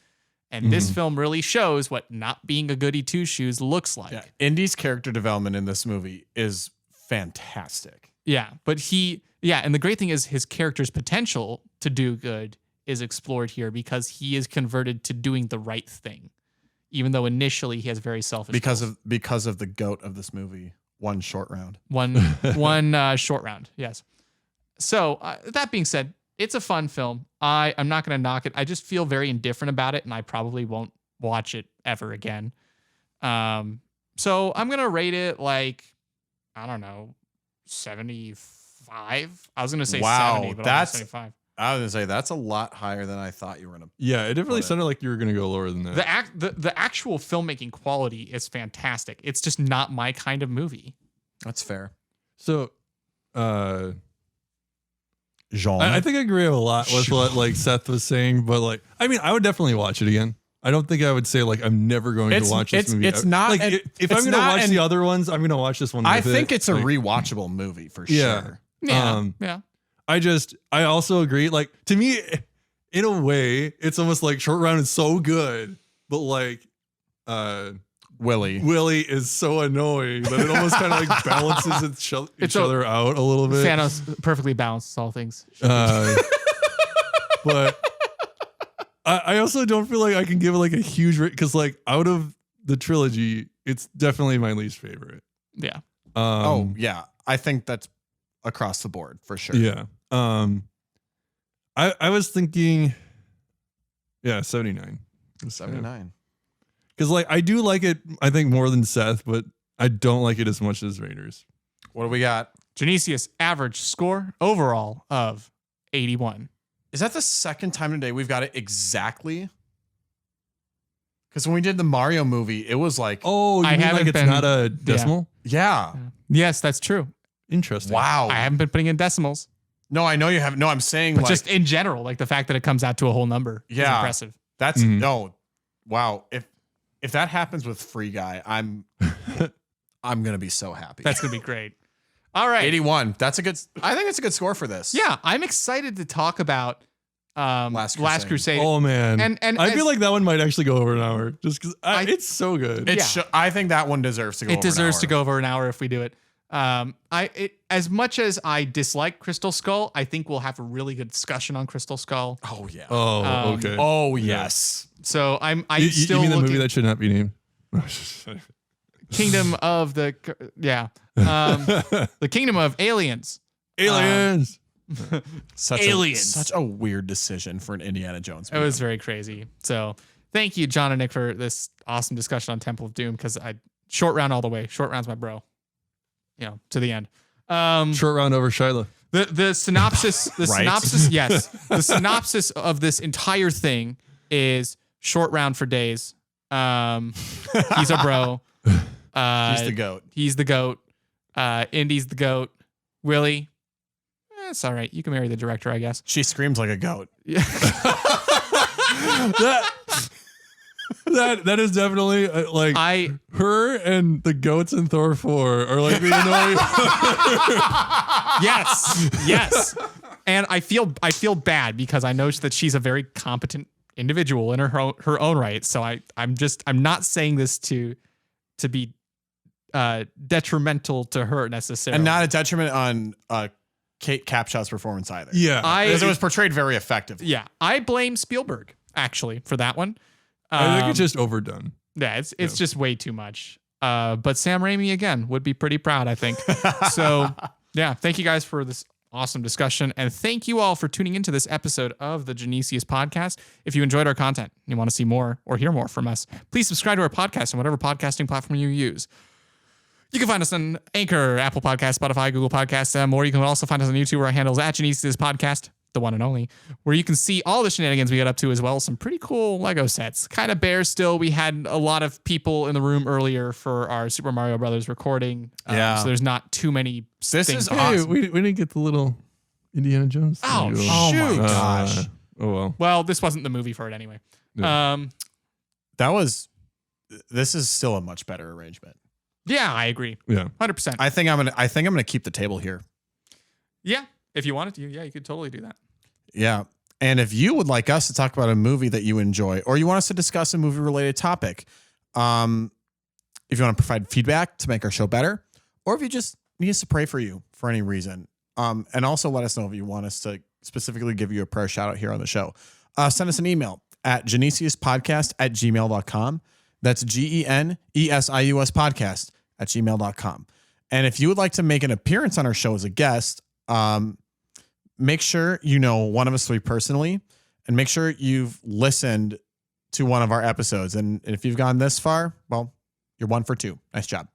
And this film really shows what not being a goody two shoes looks like. Yeah. Indy's character development in this movie is fantastic. Yeah, but and the great thing is his character's potential to do good is explored here because he is converted to doing the right thing, even though initially he has very selfish because goals. of the goat of this movie. one short round. One short round. Yes. So that being said, it's a fun film. I'm not going to knock it. I just feel very indifferent about it, and I probably won't watch it ever again. So I'm going to rate it like, I don't know, 75. I was going to say 70, but that's 75. I was going to say that's a lot higher than I thought you were going to. Yeah, it definitely sounded like you were going to go lower than that. The actual filmmaking quality is fantastic. It's just not my kind of movie. That's fair. So, Jean. I think I agree a lot with what like Seth was saying, but like, I mean, I would definitely watch it again. I don't think I would say like I'm never going to watch this movie. It's not like if I'm going to watch the other ones, I'm going to watch this one. I think it's a rewatchable movie for sure. Yeah. I also agree. Like to me, in a way, it's almost like Short Round is so good, but like, Willie is so annoying that it almost kind of like balances each other out a little bit. Thanos perfectly balances all things. But I also don't feel like I can give it like a huge rate because like out of the trilogy, it's definitely my least favorite. Yeah. Yeah. I think that's across the board for sure. Yeah. I was thinking, 79. 79. Because like I do like it, I think more than Seth, but I don't like it as much as Raiders. What do we got? Genesius average score overall of 81. Is that the second time today we've got it exactly? Because when we did the Mario movie, it was like, oh, you mean like it's not a decimal? Yeah. Yes, that's true. Interesting. Wow. I haven't been putting in decimals. No, I know you haven't. No, I'm saying But like just in general, like the fact that it comes out to a whole number is impressive. That's no. Wow. If that happens with Free Guy, I'm gonna be so happy. That's gonna be great. All right. 81. I think it's a good score for this. Yeah, I'm excited to talk about Last Crusade. Oh man. And I feel like that one might actually go over an hour just because it's so good. I think that one deserves to go over an hour. It deserves to go over an hour if we do it. As much as I dislike Crystal Skull, I think we'll have a really good discussion on Crystal Skull. Oh yeah. Oh, okay. Oh yes. So you still mean the movie that should not be named? Kingdom of the the Kingdom of Aliens. Aliens. Such a weird decision for an Indiana Jones movie. It was very crazy. So thank you, John and Nick, for this awesome discussion on Temple of Doom. Because short round all the way. Short round's my bro. To the end. Short round over Shiloh. The synopsis. Yes. The synopsis of this entire thing is short round for days. He's a bro. He's the goat. He's the goat. Indy's the goat. Willie. It's all right. You can marry the director, I guess. She screams like a goat. Yeah. That is definitely her and the goats in Thor 4 are like the annoying. Yes. And I feel bad because I know that she's a very competent individual in her own right. So I'm not saying this to be detrimental to her necessarily, and not a detriment on Kate Capshaw's performance either. Yeah, because it was portrayed very effectively. Yeah, I blame Spielberg actually for that one. I think it's just overdone. Yeah, it's just way too much. But Sam Raimi again would be pretty proud, I think. So yeah, thank you guys for this awesome discussion, and thank you all for tuning into this episode of the Genesius podcast. If you enjoyed our content and you want to see more or hear more from us, please subscribe to our podcast on whatever podcasting platform you use. You can find us on Anchor, Apple Podcasts, Spotify, Google Podcasts, or you can also find us on YouTube where our handle is @Genesius Podcast, the one and only, where you can see all the shenanigans we get up to, as well as some pretty cool Lego sets. Kind of bare still. We had a lot of people in the room earlier for our Super Mario Brothers recording. So there's not too many This things. is awesome. We didn't get the little Indiana Jones. Oh, my gosh. Oh well. Well, this wasn't the movie for it anyway. Yeah. This is still a much better arrangement. Yeah, I agree. Yeah. 100%. I think I'm gonna keep the table here. Yeah. If you wanted to, yeah, you could totally do that. Yeah. And if you would like us to talk about a movie that you enjoy, or you want us to discuss a movie related topic, if you want to provide feedback to make our show better, or if you just need us to pray for you for any reason, and also let us know if you want us to specifically give you a prayer shout out here on the show, send us an email at genesiuspodcast@gmail.com. That's GENESIUS podcast@gmail.com. And if you would like to make an appearance on our show as a guest, make sure you know one of us three personally, and make sure you've listened to one of our episodes. And if you've gone this far, well, you're 1 for 2. Nice job.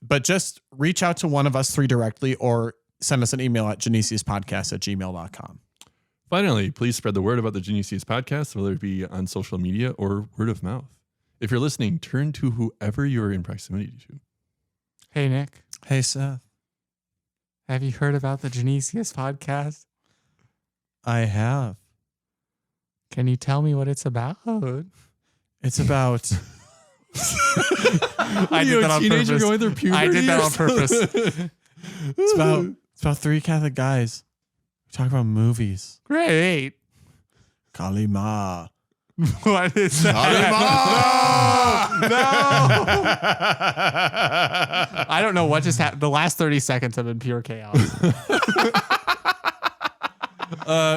But just reach out to one of us three directly or send us an email at genesiuspodcast@gmail.com. Finally, please spread the word about the Genesius podcast, whether it be on social media or word of mouth. If you're listening, turn to whoever you're in proximity to. Hey, Nick. Hey, Seth. Have you heard about the Genesius podcast? I have. Can you tell me what it's about? It's about... I did that on purpose. Going through puberty. I did that on purpose. It's about 3 Catholic guys. We talk about movies. Great. Kalima. What is that? Kalima! No. I don't know what just happened. The last 30 seconds have been pure chaos.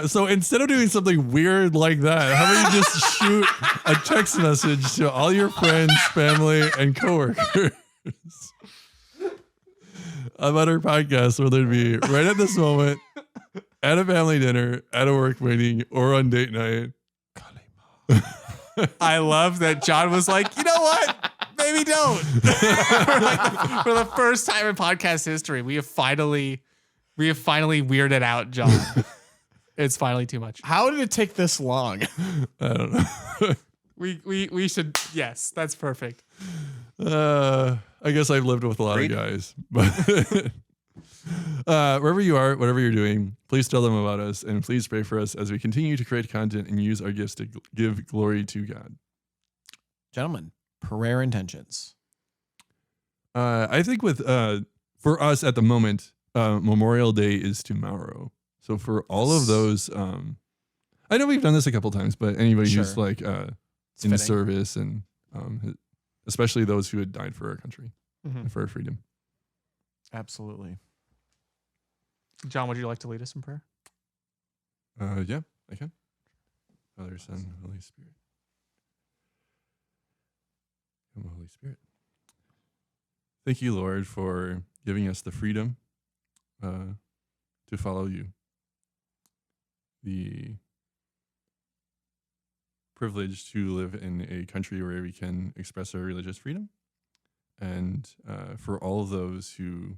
So instead of doing something weird like that, how about you just shoot a text message to all your friends, family, and coworkers about our podcast, whether it be right at this moment, at a family dinner, at a work meeting, or on date night. I love that John was like, you know what? Maybe don't. For the first time in podcast history, we have finally weirded out John. It's finally too much. How did it take this long? I don't know. We should. Yes, that's perfect. I guess I've lived with a lot of guys, but wherever you are, whatever you're doing, please tell them about us, and please pray for us as we continue to create content and use our gifts to give glory to God. Gentlemen, prayer intentions. I think for us at the moment, Memorial Day is tomorrow. So for all of those, I know we've done this a couple times, but anybody who's like in fitting. service and especially those who had died for our country and for our freedom. Absolutely. John, would you like to lead us in prayer? Yeah, I can. Father, Son, Holy Spirit. Come, Holy Spirit. Thank you, Lord, for giving us the freedom to follow you. The privilege to live in a country where we can express our religious freedom, and for all of those who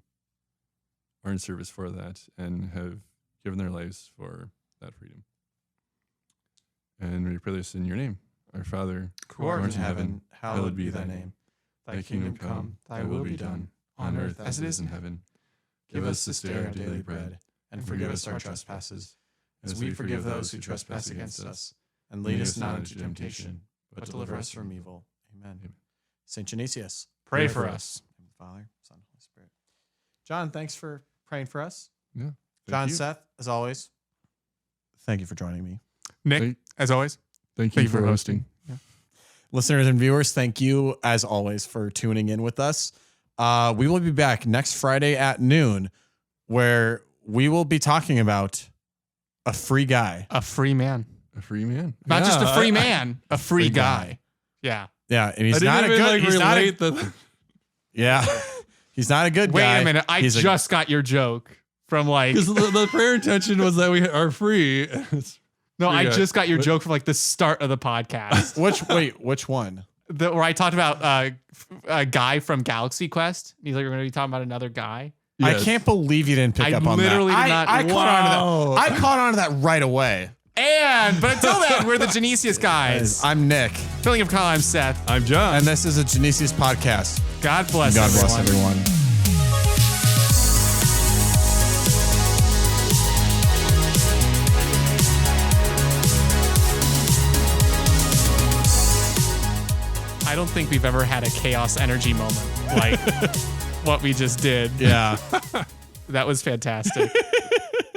are in service for that and have given their lives for that freedom. And we pray this in your name, our Father, who art in heaven, hallowed be thy name. Thy kingdom come, thy will be done, on earth as it is in heaven. Give us this day our daily bread, and forgive us our trespasses, as we forgive those who trespass against us. And lead us not into temptation, but deliver us from evil. Amen. Saint Genesius, Pray for us. Father, Son, Holy Spirit. John, thanks for praying for us. Yeah. John, you. Seth, as always, thank you for joining me. Nick, as always. Thank you for hosting. Listeners and viewers, thank you, as always, for tuning in with us. We will be back next Friday at noon, where we will be talking about a free guy. A free man. A free man. Not just a free man, a free guy. Yeah. Yeah, and he's not a good. He's not a, yeah, he's not a good guy. Wait a minute. I just got your joke from like. Because the prayer intention was that we are free. No, I just got your joke from like the start of the podcast. Which one? Where I talked about a guy from Galaxy Quest. He's like, we're going to be talking about another guy. Yes. I can't believe you didn't pick up on that. I literally did not. I caught on to that right away. But until then, we're the Genesius guys. I'm Nick. Filling of Kyle, I'm Seth. I'm John. And this is a Genesius podcast. God bless God everyone. bless everyone. I don't think we've ever had a chaos energy moment like what we just did. Yeah. That was fantastic.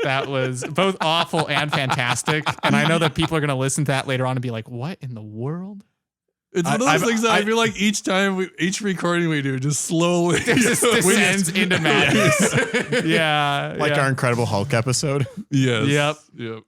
That was both awful and fantastic. And I know that people are going to listen to that later on and be like, what in the world? It's one of those things that I feel like each recording we do just slowly descends into madness. Yeah. Like our Incredible Hulk episode. Yes. Yep. Yep.